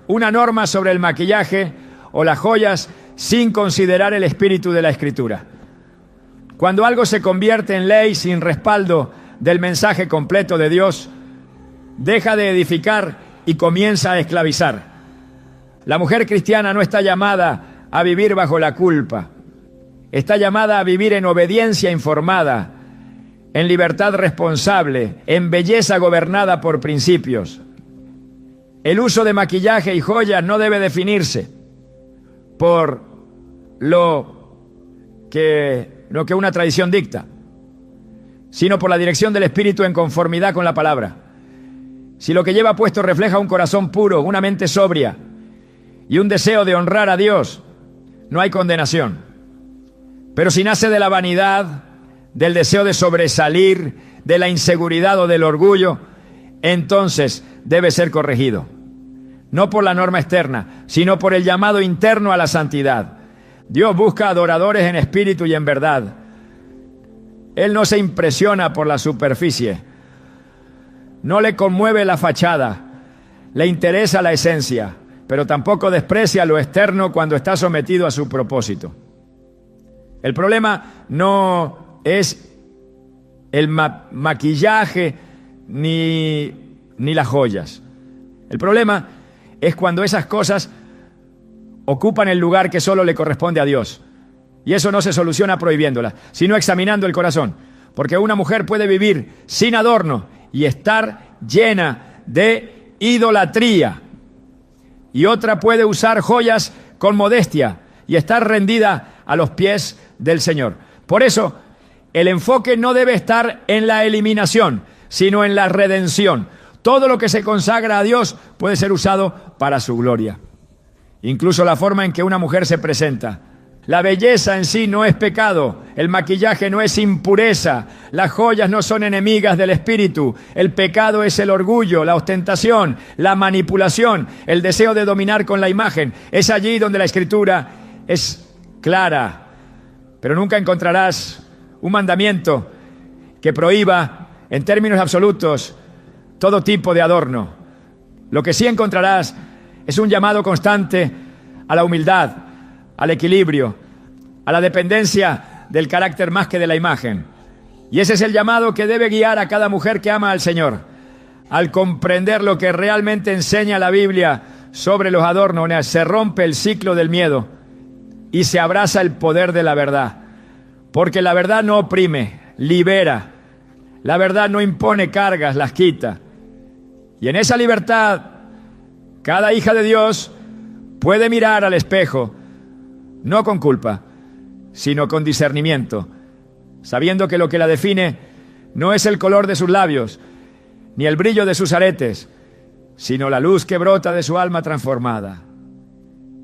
una norma sobre el maquillaje o las joyas sin considerar el espíritu de la Escritura. Cuando algo se convierte en ley sin respaldo del mensaje completo de Dios, deja de edificar y comienza a esclavizar. La mujer cristiana no está llamada a vivir bajo la culpa. Está llamada a vivir en obediencia informada, en libertad responsable, en belleza gobernada por principios. El uso de maquillaje y joyas no debe definirse por lo que una tradición dicta, sino por la dirección del Espíritu en conformidad con la palabra. Si lo que lleva puesto refleja un corazón puro, una mente sobria y un deseo de honrar a Dios, no hay condenación. Pero si nace de la vanidad, del deseo de sobresalir, de la inseguridad o del orgullo, entonces debe ser corregido. No por la norma externa, sino por el llamado interno a la santidad. Dios busca adoradores en espíritu y en verdad. Él no se impresiona por la superficie. No le conmueve la fachada. Le interesa la esencia, pero tampoco desprecia lo externo cuando está sometido a su propósito. El problema no es el maquillaje ni las joyas. El problema es cuando esas cosas ocupan el lugar que solo le corresponde a Dios. Y eso no se soluciona prohibiéndolas, sino examinando el corazón. Porque una mujer puede vivir sin adorno y estar llena de idolatría. Y otra puede usar joyas con modestia y estar rendida a los pies del Señor. Por eso, el enfoque no debe estar en la eliminación, sino en la redención. Todo lo que se consagra a Dios puede ser usado para su gloria. Incluso la forma en que una mujer se presenta. La belleza en sí no es pecado, el maquillaje no es impureza, las joyas no son enemigas del espíritu, el pecado es el orgullo, la ostentación, la manipulación, el deseo de dominar con la imagen. Es allí donde la Escritura es clara, pero nunca encontrarás un mandamiento que prohíba en términos absolutos todo tipo de adorno. Lo que sí encontrarás es un llamado constante a la humildad, al equilibrio, a la dependencia del carácter más que de la imagen. Y ese es el llamado que debe guiar a cada mujer que ama al Señor. Al comprender lo que realmente enseña la Biblia sobre los adornos, se rompe el ciclo del miedo y se abraza el poder de la verdad. Porque la verdad no oprime, libera. La verdad no impone cargas, las quita. Y en esa libertad, cada hija de Dios puede mirar al espejo, no con culpa, sino con discernimiento, sabiendo que lo que la define no es el color de sus labios, ni el brillo de sus aretes, sino la luz que brota de su alma transformada.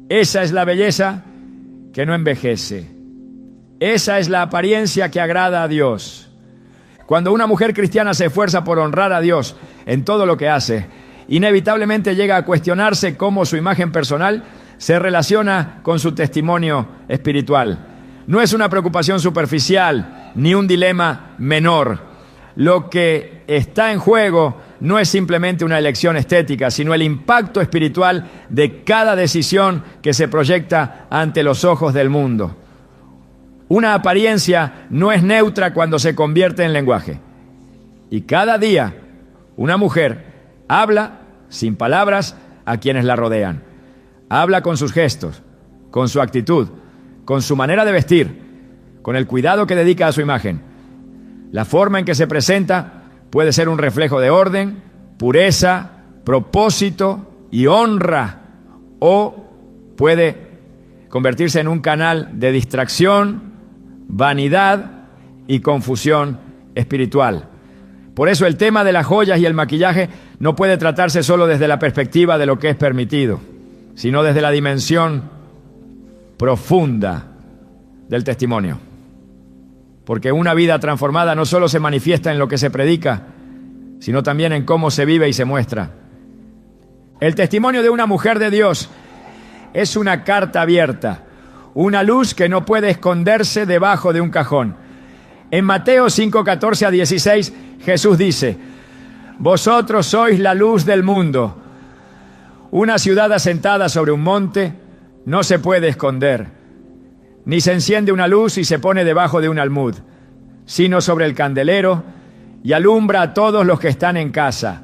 Esa es la belleza que no envejece. Esa es la apariencia que agrada a Dios. Cuando una mujer cristiana se esfuerza por honrar a Dios en todo lo que hace, inevitablemente llega a cuestionarse cómo su imagen personal se relaciona con su testimonio espiritual. No es una preocupación superficial ni un dilema menor. Lo que está en juego no es simplemente una elección estética, sino el impacto espiritual de cada decisión que se proyecta ante los ojos del mundo. Una apariencia no es neutra cuando se convierte en lenguaje. Y cada día una mujer habla sin palabras a quienes la rodean. Habla con sus gestos, con su actitud, con su manera de vestir, con el cuidado que dedica a su imagen. La forma en que se presenta puede ser un reflejo de orden, pureza, propósito y honra, o puede convertirse en un canal de distracción, vanidad y confusión espiritual. Por eso el tema de las joyas y el maquillaje no puede tratarse solo desde la perspectiva de lo que es permitido, sino desde la dimensión profunda del testimonio. Porque una vida transformada no solo se manifiesta en lo que se predica, sino también en cómo se vive y se muestra. El testimonio de una mujer de Dios es una carta abierta, una luz que no puede esconderse debajo de un cajón. En Mateo 5:14-16, Jesús dice: vosotros sois la luz del mundo. Una ciudad asentada sobre un monte no se puede esconder, ni se enciende una luz y se pone debajo de un almud, sino sobre el candelero y alumbra a todos los que están en casa.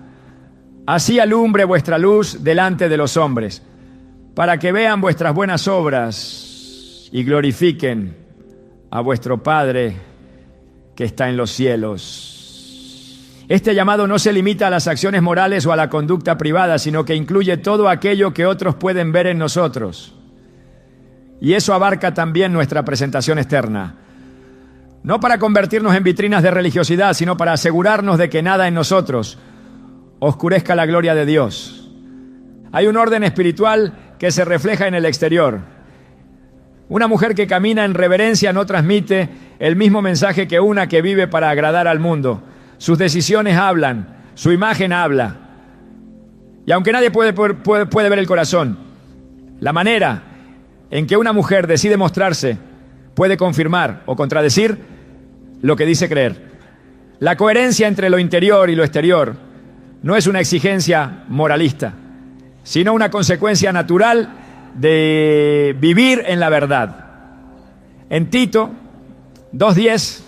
Así alumbre vuestra luz delante de los hombres, para que vean vuestras buenas obras y glorifiquen a vuestro Padre que está en los cielos. Este llamado no se limita a las acciones morales o a la conducta privada, sino que incluye todo aquello que otros pueden ver en nosotros. Y eso abarca también nuestra presentación externa. No para convertirnos en vitrinas de religiosidad, sino para asegurarnos de que nada en nosotros oscurezca la gloria de Dios. Hay un orden espiritual que se refleja en el exterior. Una mujer que camina en reverencia no transmite el mismo mensaje que una que vive para agradar al mundo. Sus decisiones hablan, su imagen habla. Y aunque nadie puede ver el corazón, la manera en que una mujer decide mostrarse puede confirmar o contradecir lo que dice creer. La coherencia entre lo interior y lo exterior no es una exigencia moralista, sino una consecuencia natural de vivir en la verdad. En Tito 2:10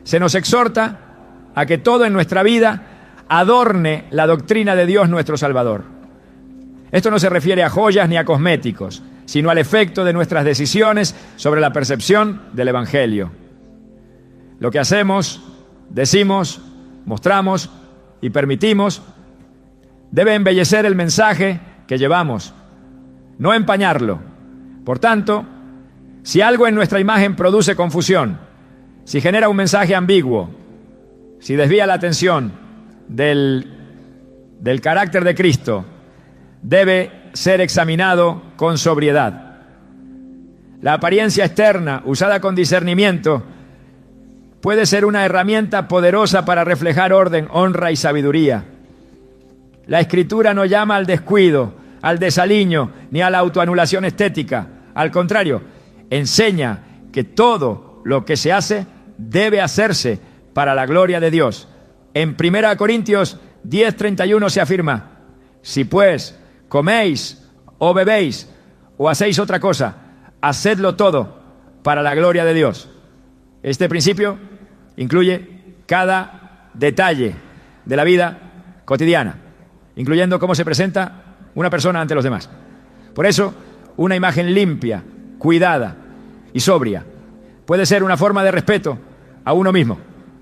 se nos exhorta a que todo en nuestra vida adorne la doctrina de Dios nuestro Salvador. Esto no se refiere a joyas ni a cosméticos, sino al efecto de nuestras decisiones sobre la percepción del Evangelio. Lo que hacemos, decimos, mostramos, y permitimos, debe embellecer el mensaje que llevamos, no empañarlo. Por tanto, si algo en nuestra imagen produce confusión, si genera un mensaje ambiguo, si desvía la atención del carácter de Cristo, debe ser examinado con sobriedad. La apariencia externa, usada con discernimiento, puede ser una herramienta poderosa para reflejar orden, honra y sabiduría. La Escritura no llama al descuido, al desaliño, ni a la autoanulación estética. Al contrario, enseña que todo lo que se hace debe hacerse para la gloria de Dios. En 1 Corintios 10:31 se afirma: si pues coméis o bebéis o hacéis otra cosa, hacedlo todo para la gloria de Dios. Este principio incluye cada detalle de la vida cotidiana, incluyendo cómo se presenta una persona ante los demás. Por eso, una imagen limpia, cuidada y sobria puede ser una forma de respeto a uno mismo,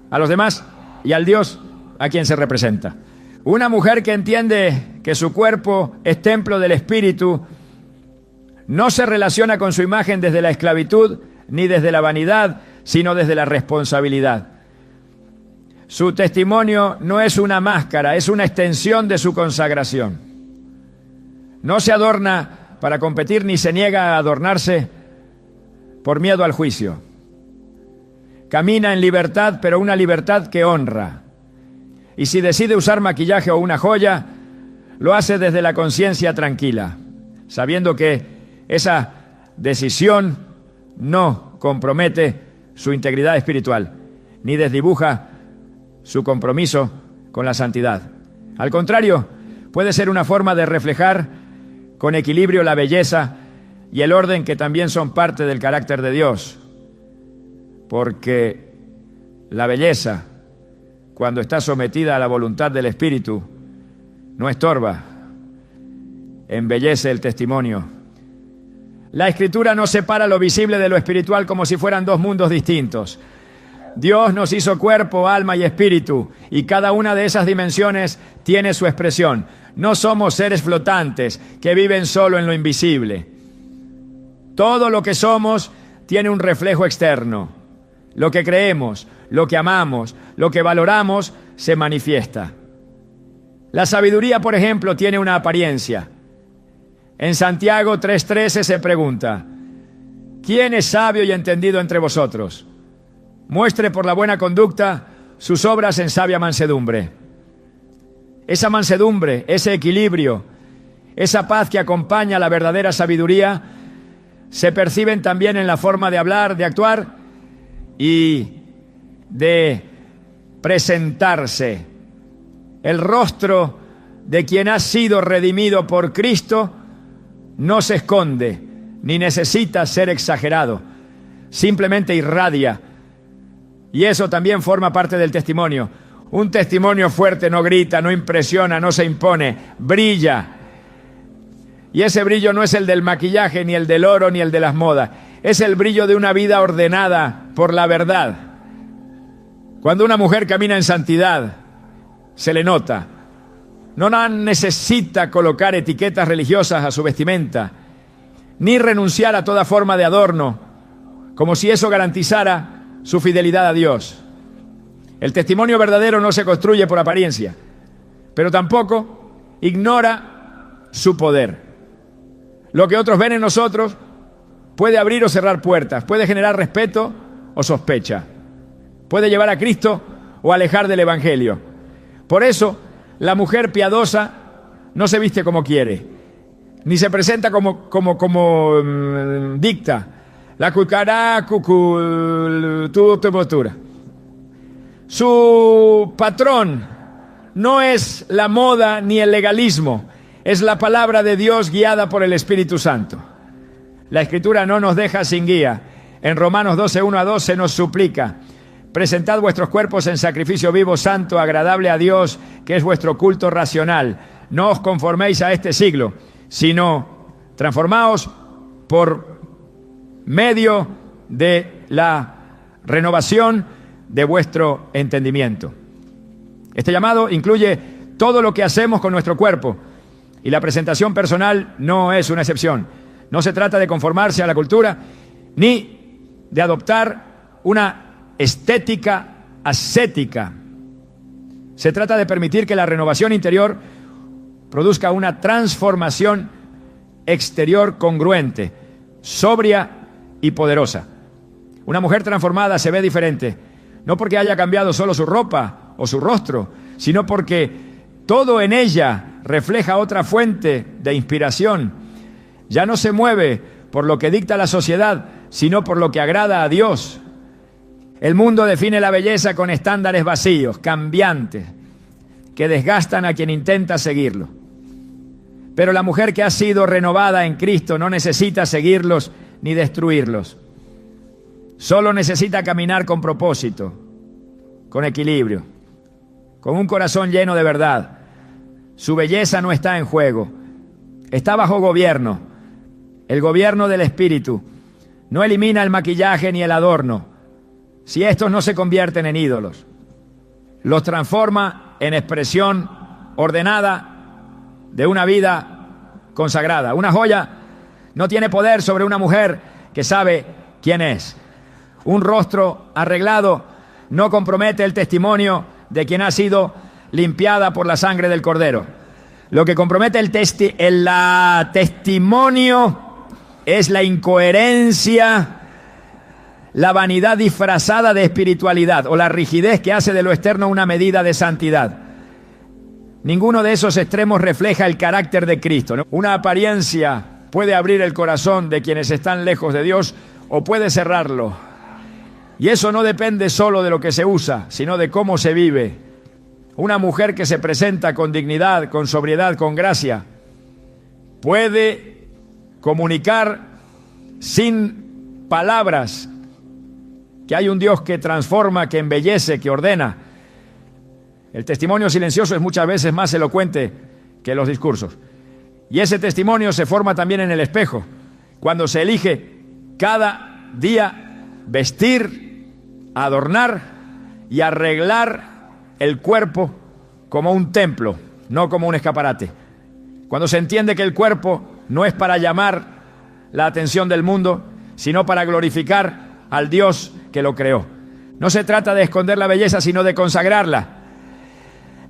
a los demás y al Dios a quien se representa. Una mujer que entiende que su cuerpo es templo del Espíritu no se relaciona con su imagen desde la esclavitud ni desde la vanidad, sino desde la responsabilidad. Su testimonio no es una máscara, es una extensión de su consagración. No se adorna para competir ni se niega a adornarse por miedo al juicio. Camina en libertad, pero una libertad que honra. Y si decide usar maquillaje o una joya, lo hace desde la conciencia tranquila, sabiendo que esa decisión no compromete su integridad espiritual, ni desdibuja su compromiso con la santidad. Al contrario, puede ser una forma de reflejar con equilibrio la belleza y el orden que también son parte del carácter de Dios. Porque la belleza, cuando está sometida a la voluntad del Espíritu, no estorba, embellece el testimonio. La Escritura no separa lo visible de lo espiritual como si fueran dos mundos distintos. Dios nos hizo cuerpo, alma y espíritu, y cada una de esas dimensiones tiene su expresión. No somos seres flotantes que viven solo en lo invisible. Todo lo que somos tiene un reflejo externo. Lo que creemos, lo que amamos, lo que valoramos, se manifiesta. La sabiduría, por ejemplo, tiene una apariencia. En Santiago 3:13 se pregunta: ¿quién es sabio y entendido entre vosotros? Muestre por la buena conducta sus obras en sabia mansedumbre. Esa mansedumbre, ese equilibrio, esa paz que acompaña la verdadera sabiduría, se perciben también en la forma de hablar, de actuar y de presentarse. El rostro de quien ha sido redimido por Cristo no se esconde, ni necesita ser exagerado. Simplemente irradia. Y eso también forma parte del testimonio. Un testimonio fuerte no grita, no impresiona, no se impone, brilla. Y ese brillo no es el del maquillaje, ni el del oro, ni el de las modas. Es el brillo de una vida ordenada por la verdad. Cuando una mujer camina en santidad, se le nota. No necesita colocar etiquetas religiosas a su vestimenta, ni renunciar a toda forma de adorno, como si eso garantizara su fidelidad a Dios. El testimonio verdadero no se construye por apariencia, pero tampoco ignora su poder. Lo que otros ven en nosotros puede abrir o cerrar puertas, puede generar respeto o sospecha, puede llevar a Cristo o alejar del Evangelio. Por eso, la mujer piadosa no se viste como quiere, ni se presenta como dicta. La cucará, tu postura. Su patrón no es la moda ni el legalismo, es la palabra de Dios guiada por el Espíritu Santo. La Escritura no nos deja sin guía. En Romanos 12:1-2 se nos suplica: presentad vuestros cuerpos en sacrificio vivo, santo, agradable a Dios, que es vuestro culto racional. No os conforméis a este siglo, sino transformaos por medio de la renovación de vuestro entendimiento. Este llamado incluye todo lo que hacemos con nuestro cuerpo, y la presentación personal no es una excepción. No se trata de conformarse a la cultura, ni de adoptar una estética ascética. Se trata de permitir que la renovación interior produzca una transformación exterior congruente, sobria y poderosa. Una mujer transformada se ve diferente, no porque haya cambiado solo su ropa o su rostro, sino porque todo en ella refleja otra fuente de inspiración. Ya no se mueve por lo que dicta la sociedad, sino por lo que agrada a Dios. El mundo define la belleza con estándares vacíos, cambiantes, que desgastan a quien intenta seguirlo. Pero la mujer que ha sido renovada en Cristo no necesita seguirlos ni destruirlos. Solo necesita caminar con propósito, con equilibrio, con un corazón lleno de verdad. Su belleza no está en juego, está bajo gobierno, el gobierno del Espíritu. No elimina el maquillaje ni el adorno, si estos no se convierten en ídolos. Los transforma en expresión ordenada de una vida consagrada. Una joya no tiene poder sobre una mujer que sabe quién es. Un rostro arreglado no compromete el testimonio de quien ha sido limpiada por la sangre del Cordero. Lo que compromete el testimonio es la incoherencia, la vanidad disfrazada de espiritualidad o la rigidez que hace de lo externo una medida de santidad. Ninguno de esos extremos refleja el carácter de Cristo, ¿no? Una apariencia puede abrir el corazón de quienes están lejos de Dios o puede cerrarlo. Y eso no depende solo de lo que se usa, sino de cómo se vive. Una mujer que se presenta con dignidad, con sobriedad, con gracia, puede comunicar sin palabras que hay un Dios que transforma, que embellece, que ordena. El testimonio silencioso es muchas veces más elocuente que los discursos. Y ese testimonio se forma también en el espejo, cuando se elige cada día vestir, adornar y arreglar el cuerpo como un templo, no como un escaparate. Cuando se entiende que el cuerpo no es para llamar la atención del mundo, sino para glorificar al Dios que lo creó. No se trata de esconder la belleza, sino de consagrarla,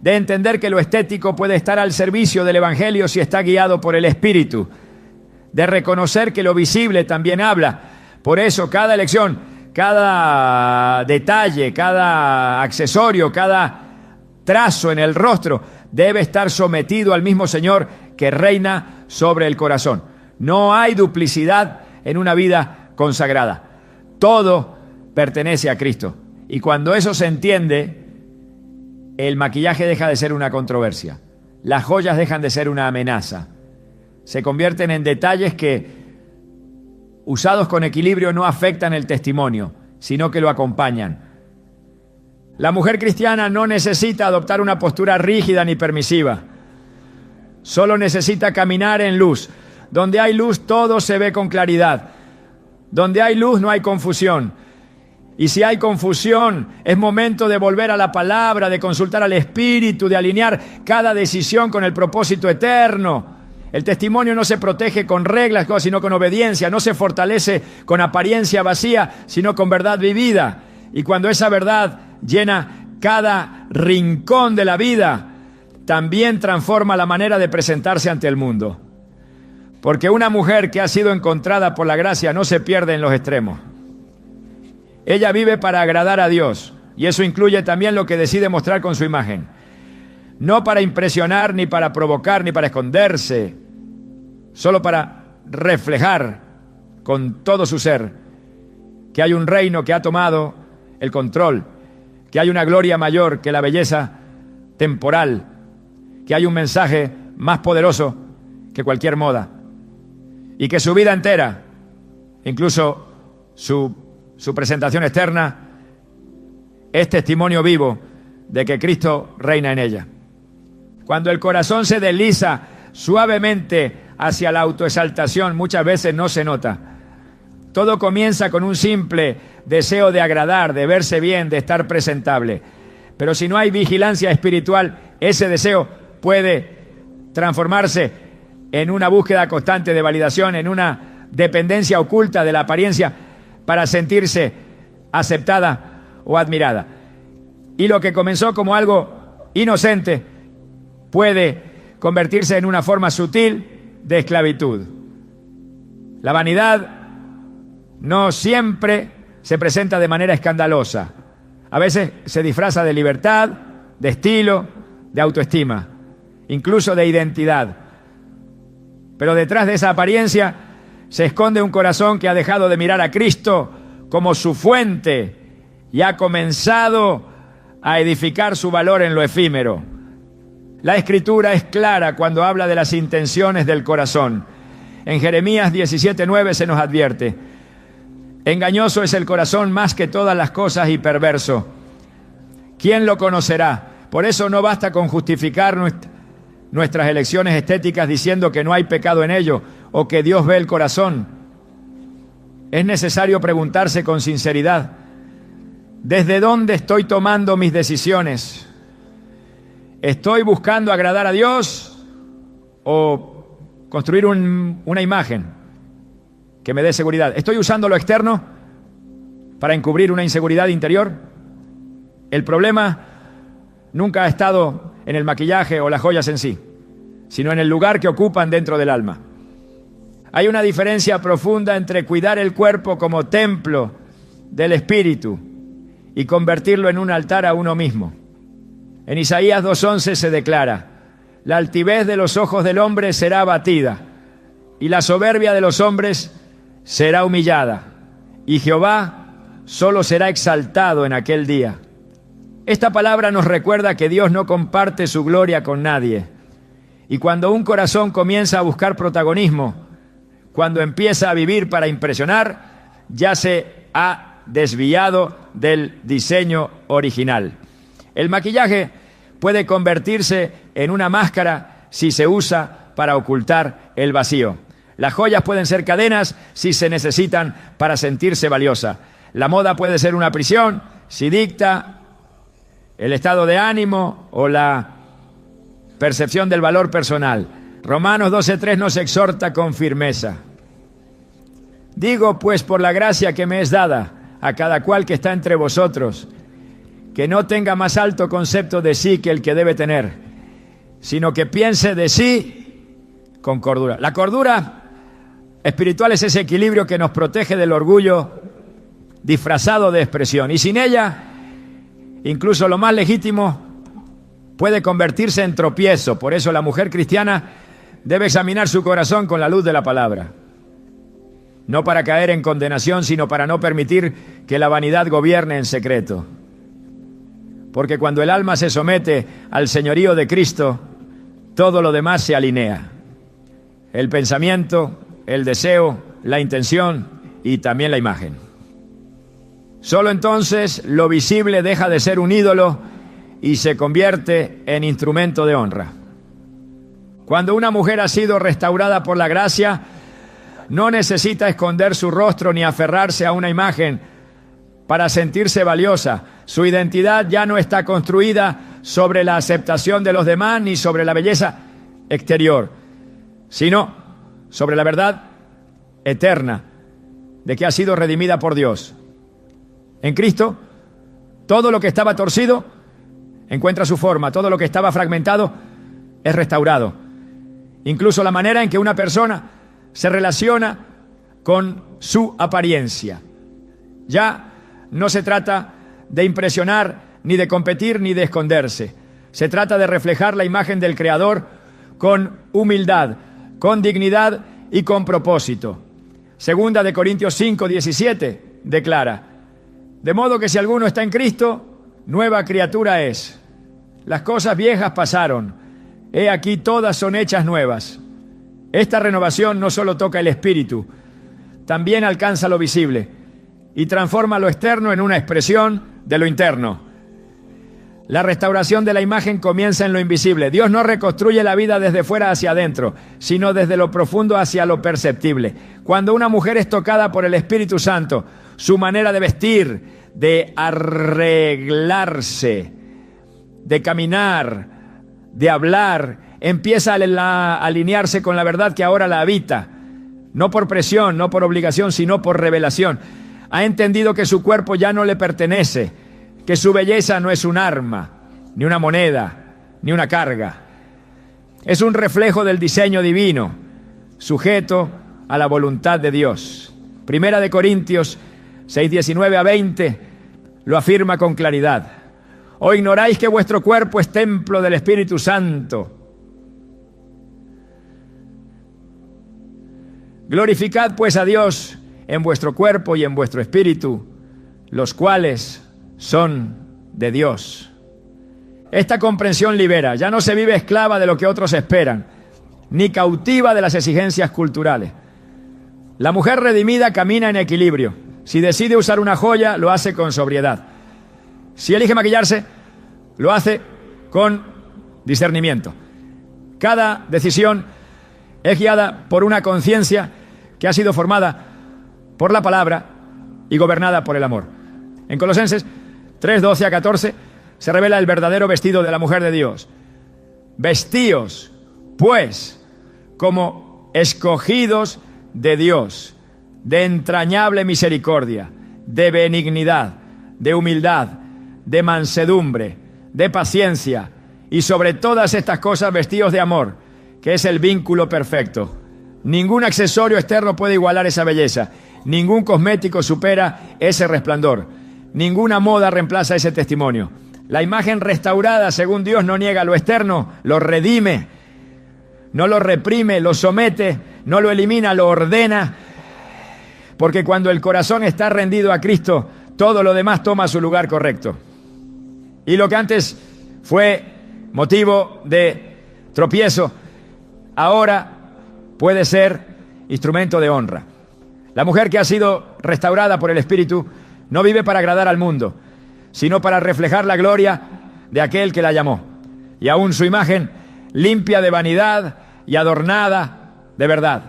de entender que lo estético puede estar al servicio del Evangelio si está guiado por el Espíritu, de reconocer que lo visible también habla. Por eso cada elección, cada detalle, cada accesorio, cada trazo en el rostro debe estar sometido al mismo Señor que reina sobre el corazón. No hay duplicidad en una vida consagrada. Todo pertenece a Cristo. Y cuando eso se entiende, el maquillaje deja de ser una controversia. Las joyas dejan de ser una amenaza. Se convierten en detalles que, usados con equilibrio, no afectan el testimonio, sino que lo acompañan. La mujer cristiana no necesita adoptar una postura rígida ni permisiva. Solo necesita caminar en luz. Donde hay luz, todo se ve con claridad. Donde hay luz, no hay confusión. Y si hay confusión, es momento de volver a la palabra, de consultar al Espíritu, de alinear cada decisión con el propósito eterno. El testimonio no se protege con reglas, sino con obediencia. No se fortalece con apariencia vacía, sino con verdad vivida. Y cuando esa verdad llena cada rincón de la vida, también transforma la manera de presentarse ante el mundo. Porque una mujer que ha sido encontrada por la gracia no se pierde en los extremos. Ella vive para agradar a Dios, y eso incluye también lo que decide mostrar con su imagen. No para impresionar, ni para provocar, ni para esconderse, solo para reflejar con todo su ser que hay un reino que ha tomado el control, que hay una gloria mayor que la belleza temporal, que hay un mensaje más poderoso que cualquier moda, y que su vida entera, incluso su presentación externa, es testimonio vivo de que Cristo reina en ella. Cuando el corazón se desliza suavemente hacia la autoexaltación, muchas veces no se nota. Todo comienza con un simple deseo de agradar, de verse bien, de estar presentable. Pero si no hay vigilancia espiritual, ese deseo puede transformarse en una búsqueda constante de validación, en una dependencia oculta de la apariencia para sentirse aceptada o admirada. Y lo que comenzó como algo inocente puede convertirse en una forma sutil de esclavitud. La vanidad no siempre se presenta de manera escandalosa. A veces se disfraza de libertad, de estilo, de autoestima, incluso de identidad. Pero detrás de esa apariencia se esconde un corazón que ha dejado de mirar a Cristo como su fuente y ha comenzado a edificar su valor en lo efímero. La Escritura es clara cuando habla de las intenciones del corazón. En Jeremías 17:9 se nos advierte: engañoso es el corazón más que todas las cosas y perverso. ¿Quién lo conocerá? Por eso no basta con justificar nuestras elecciones estéticas diciendo que no hay pecado en ello o que Dios ve el corazón. Es necesario preguntarse con sinceridad: ¿desde dónde estoy tomando mis decisiones? ¿Estoy buscando agradar a Dios o construir una imagen que me dé seguridad? ¿Estoy usando lo externo para encubrir una inseguridad interior? El problema nunca ha estado en el maquillaje o las joyas en sí, sino en el lugar que ocupan dentro del alma. Hay una diferencia profunda entre cuidar el cuerpo como templo del espíritu y convertirlo en un altar a uno mismo. En Isaías 2:11 se declara: la altivez de los ojos del hombre será abatida, y la soberbia de los hombres será humillada, y Jehová solo será exaltado en aquel día. Esta palabra nos recuerda que Dios no comparte su gloria con nadie. Y cuando un corazón comienza a buscar protagonismo, cuando empieza a vivir para impresionar, ya se ha desviado del diseño original. El maquillaje puede convertirse en una máscara si se usa para ocultar el vacío. Las joyas pueden ser cadenas si se necesitan para sentirse valiosa. La moda puede ser una prisión si dicta el estado de ánimo o la percepción del valor personal. Romanos 12:3 nos exhorta con firmeza: digo pues por la gracia que me es dada a cada cual que está entre vosotros, que no tenga más alto concepto de sí que el que debe tener, sino que piense de sí con cordura. La cordura espiritual es ese equilibrio que nos protege del orgullo disfrazado de expresión, y sin ella incluso lo más legítimo puede convertirse en tropiezo. Por eso la mujer cristiana debe examinar su corazón con la luz de la palabra. No para caer en condenación, sino para no permitir que la vanidad gobierne en secreto. Porque cuando el alma se somete al señorío de Cristo, todo lo demás se alinea. El pensamiento, el deseo, la intención y también la imagen. Solo entonces lo visible deja de ser un ídolo y se convierte en instrumento de honra. Cuando una mujer ha sido restaurada por la gracia, no necesita esconder su rostro ni aferrarse a una imagen para sentirse valiosa. Su identidad ya no está construida sobre la aceptación de los demás ni sobre la belleza exterior, sino sobre la verdad eterna de que ha sido redimida por Dios. En Cristo, todo lo que estaba torcido encuentra su forma, todo lo que estaba fragmentado es restaurado. Incluso la manera en que una persona se relaciona con su apariencia. Ya no se trata de impresionar, ni de competir, ni de esconderse. Se trata de reflejar la imagen del Creador con humildad, con dignidad y con propósito. Segunda de Corintios 5:17 declara: de modo que si alguno está en Cristo, nueva criatura es. Las cosas viejas pasaron, he aquí todas son hechas nuevas. Esta renovación no solo toca el espíritu, también alcanza lo visible y transforma lo externo en una expresión de lo interno. La restauración de la imagen comienza en lo invisible. Dios no reconstruye la vida desde fuera hacia adentro, sino desde lo profundo hacia lo perceptible. Cuando una mujer es tocada por el Espíritu Santo, su manera de vestir, de arreglarse, de caminar, de hablar, empieza a alinearse con la verdad que ahora la habita, no por presión, no por obligación, sino por revelación. Ha entendido que su cuerpo ya no le pertenece, que su belleza no es un arma, ni una moneda, ni una carga. Es un reflejo del diseño divino, sujeto a la voluntad de Dios. Primera de Corintios 6:19-20 lo afirma con claridad. ¿O ignoráis que vuestro cuerpo es templo del Espíritu Santo? Glorificad pues a Dios en vuestro cuerpo y en vuestro espíritu, los cuales son de Dios. Esta comprensión libera. Ya no se vive esclava de lo que otros esperan, ni cautiva de las exigencias culturales. La mujer redimida camina en equilibrio. Si decide usar una joya, lo hace con sobriedad. Si elige maquillarse, lo hace con discernimiento. Cada decisión es guiada por una conciencia que ha sido formada por la palabra y gobernada por el amor. En Colosenses 3:12-14 se revela el verdadero vestido de la mujer de Dios. Vestíos, pues, como escogidos de Dios, de entrañable misericordia, de benignidad, de humildad, de mansedumbre, de paciencia, y sobre todas estas cosas vestíos de amor, que es el vínculo perfecto. Ningún accesorio externo puede igualar esa belleza, ningún cosmético supera ese resplandor, ninguna moda reemplaza ese testimonio. La imagen restaurada según Dios no niega lo externo, lo redime, no lo reprime, lo somete, no lo elimina, lo ordena, porque cuando el corazón está rendido a Cristo, todo lo demás toma su lugar correcto. Y lo que antes fue motivo de tropiezo, ahora puede ser instrumento de honra. La mujer que ha sido restaurada por el Espíritu no vive para agradar al mundo, sino para reflejar la gloria de aquel que la llamó. Y aún su imagen, limpia de vanidad y adornada de verdad,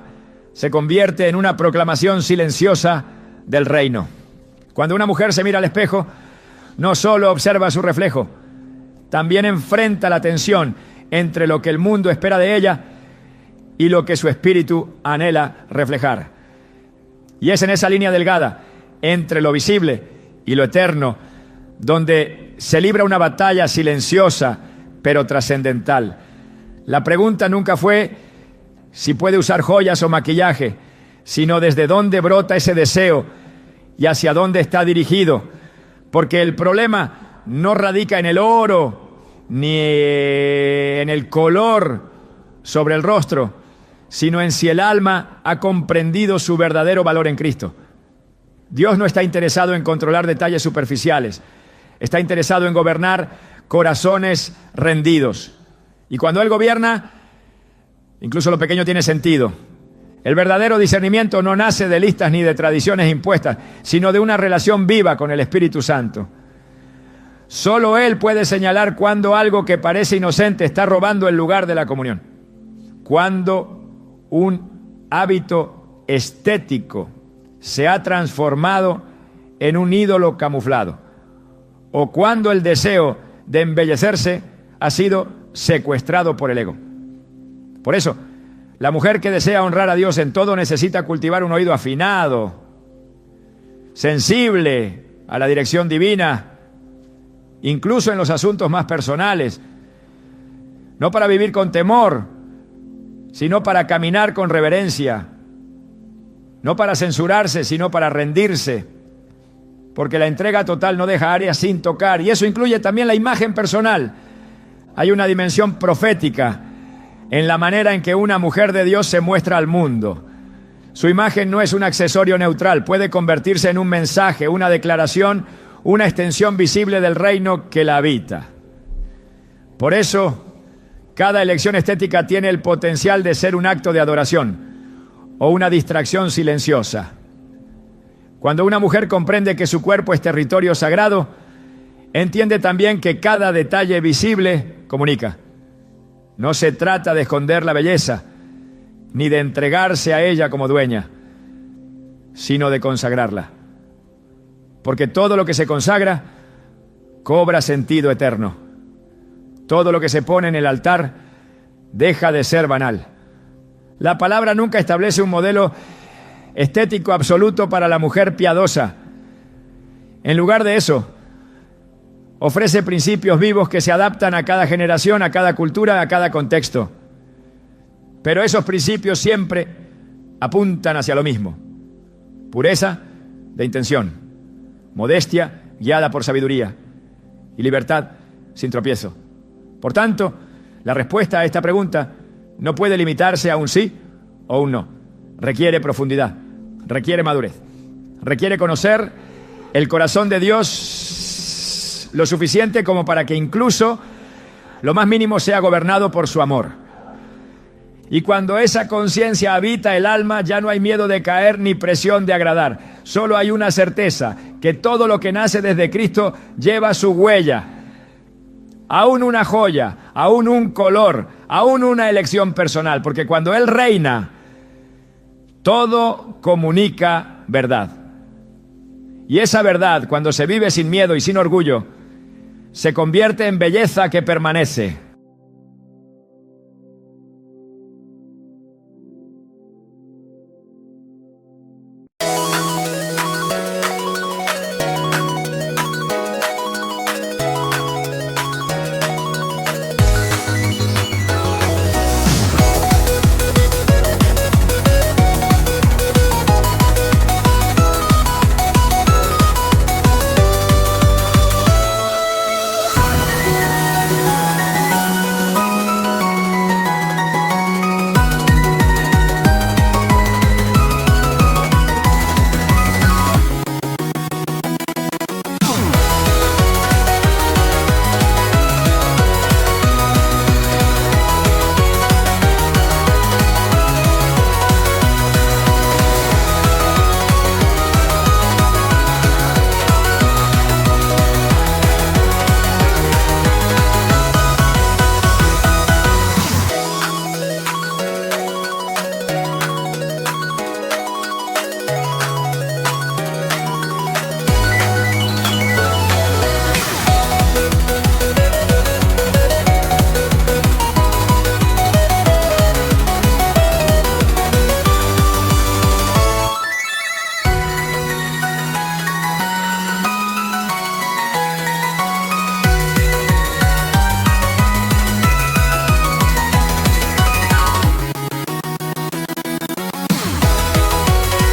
se convierte en una proclamación silenciosa del reino. Cuando una mujer se mira al espejo, no solo observa su reflejo, también enfrenta la tensión entre lo que el mundo espera de ella y lo que su espíritu anhela reflejar. Y es en esa línea delgada entre lo visible y lo eterno donde se libra una batalla silenciosa pero trascendental. La pregunta nunca fue si puede usar joyas o maquillaje, sino desde dónde brota ese deseo y hacia dónde está dirigido, porque el problema no radica en el oro ni en el color sobre el rostro, sino en si el alma ha comprendido su verdadero valor en Cristo. Dios no está interesado en controlar detalles superficiales, está interesado en gobernar corazones rendidos. Y cuando Él gobierna, incluso lo pequeño tiene sentido. El verdadero discernimiento no nace de listas ni de tradiciones impuestas, sino de una relación viva con el Espíritu Santo. Solo Él puede señalar cuando algo que parece inocente está robando el lugar de la comunión. Cuando un hábito estético se ha transformado en un ídolo camuflado, o cuando el deseo de embellecerse ha sido secuestrado por el ego. Por eso, la mujer que desea honrar a Dios en todo necesita cultivar un oído afinado, sensible a la dirección divina, incluso en los asuntos más personales, no para vivir con temor, sino para caminar con reverencia, no para censurarse, sino para rendirse, porque la entrega total no deja áreas sin tocar, y eso incluye también la imagen personal. Hay una dimensión profética en la manera en que una mujer de Dios se muestra al mundo. Su imagen no es un accesorio neutral, puede convertirse en un mensaje, una declaración, una extensión visible del reino que la habita. Por eso, cada elección estética tiene el potencial de ser un acto de adoración o una distracción silenciosa. Cuando una mujer comprende que su cuerpo es territorio sagrado, entiende también que cada detalle visible comunica. No se trata de esconder la belleza, ni de entregarse a ella como dueña, sino de consagrarla. Porque todo lo que se consagra cobra sentido eterno. Todo lo que se pone en el altar deja de ser banal. La palabra nunca establece un modelo estético absoluto para la mujer piadosa. En lugar de eso, ofrece principios vivos que se adaptan a cada generación, a cada cultura, a cada contexto. Pero esos principios siempre apuntan hacia lo mismo: pureza de intención, modestia guiada por sabiduría y libertad sin tropiezo. Por tanto, la respuesta a esta pregunta no puede limitarse a un sí o un no. Requiere profundidad, requiere madurez, requiere conocer el corazón de Dios lo suficiente como para que incluso lo más mínimo sea gobernado por su amor. Y cuando esa conciencia habita el alma, ya no hay miedo de caer ni presión de agradar. Solo hay una certeza, que todo lo que nace desde Cristo lleva su huella. Aún una joya, aún un color, aún una elección personal. Porque cuando Él reina, todo comunica verdad. Y esa verdad, cuando se vive sin miedo y sin orgullo, se convierte en belleza que permanece.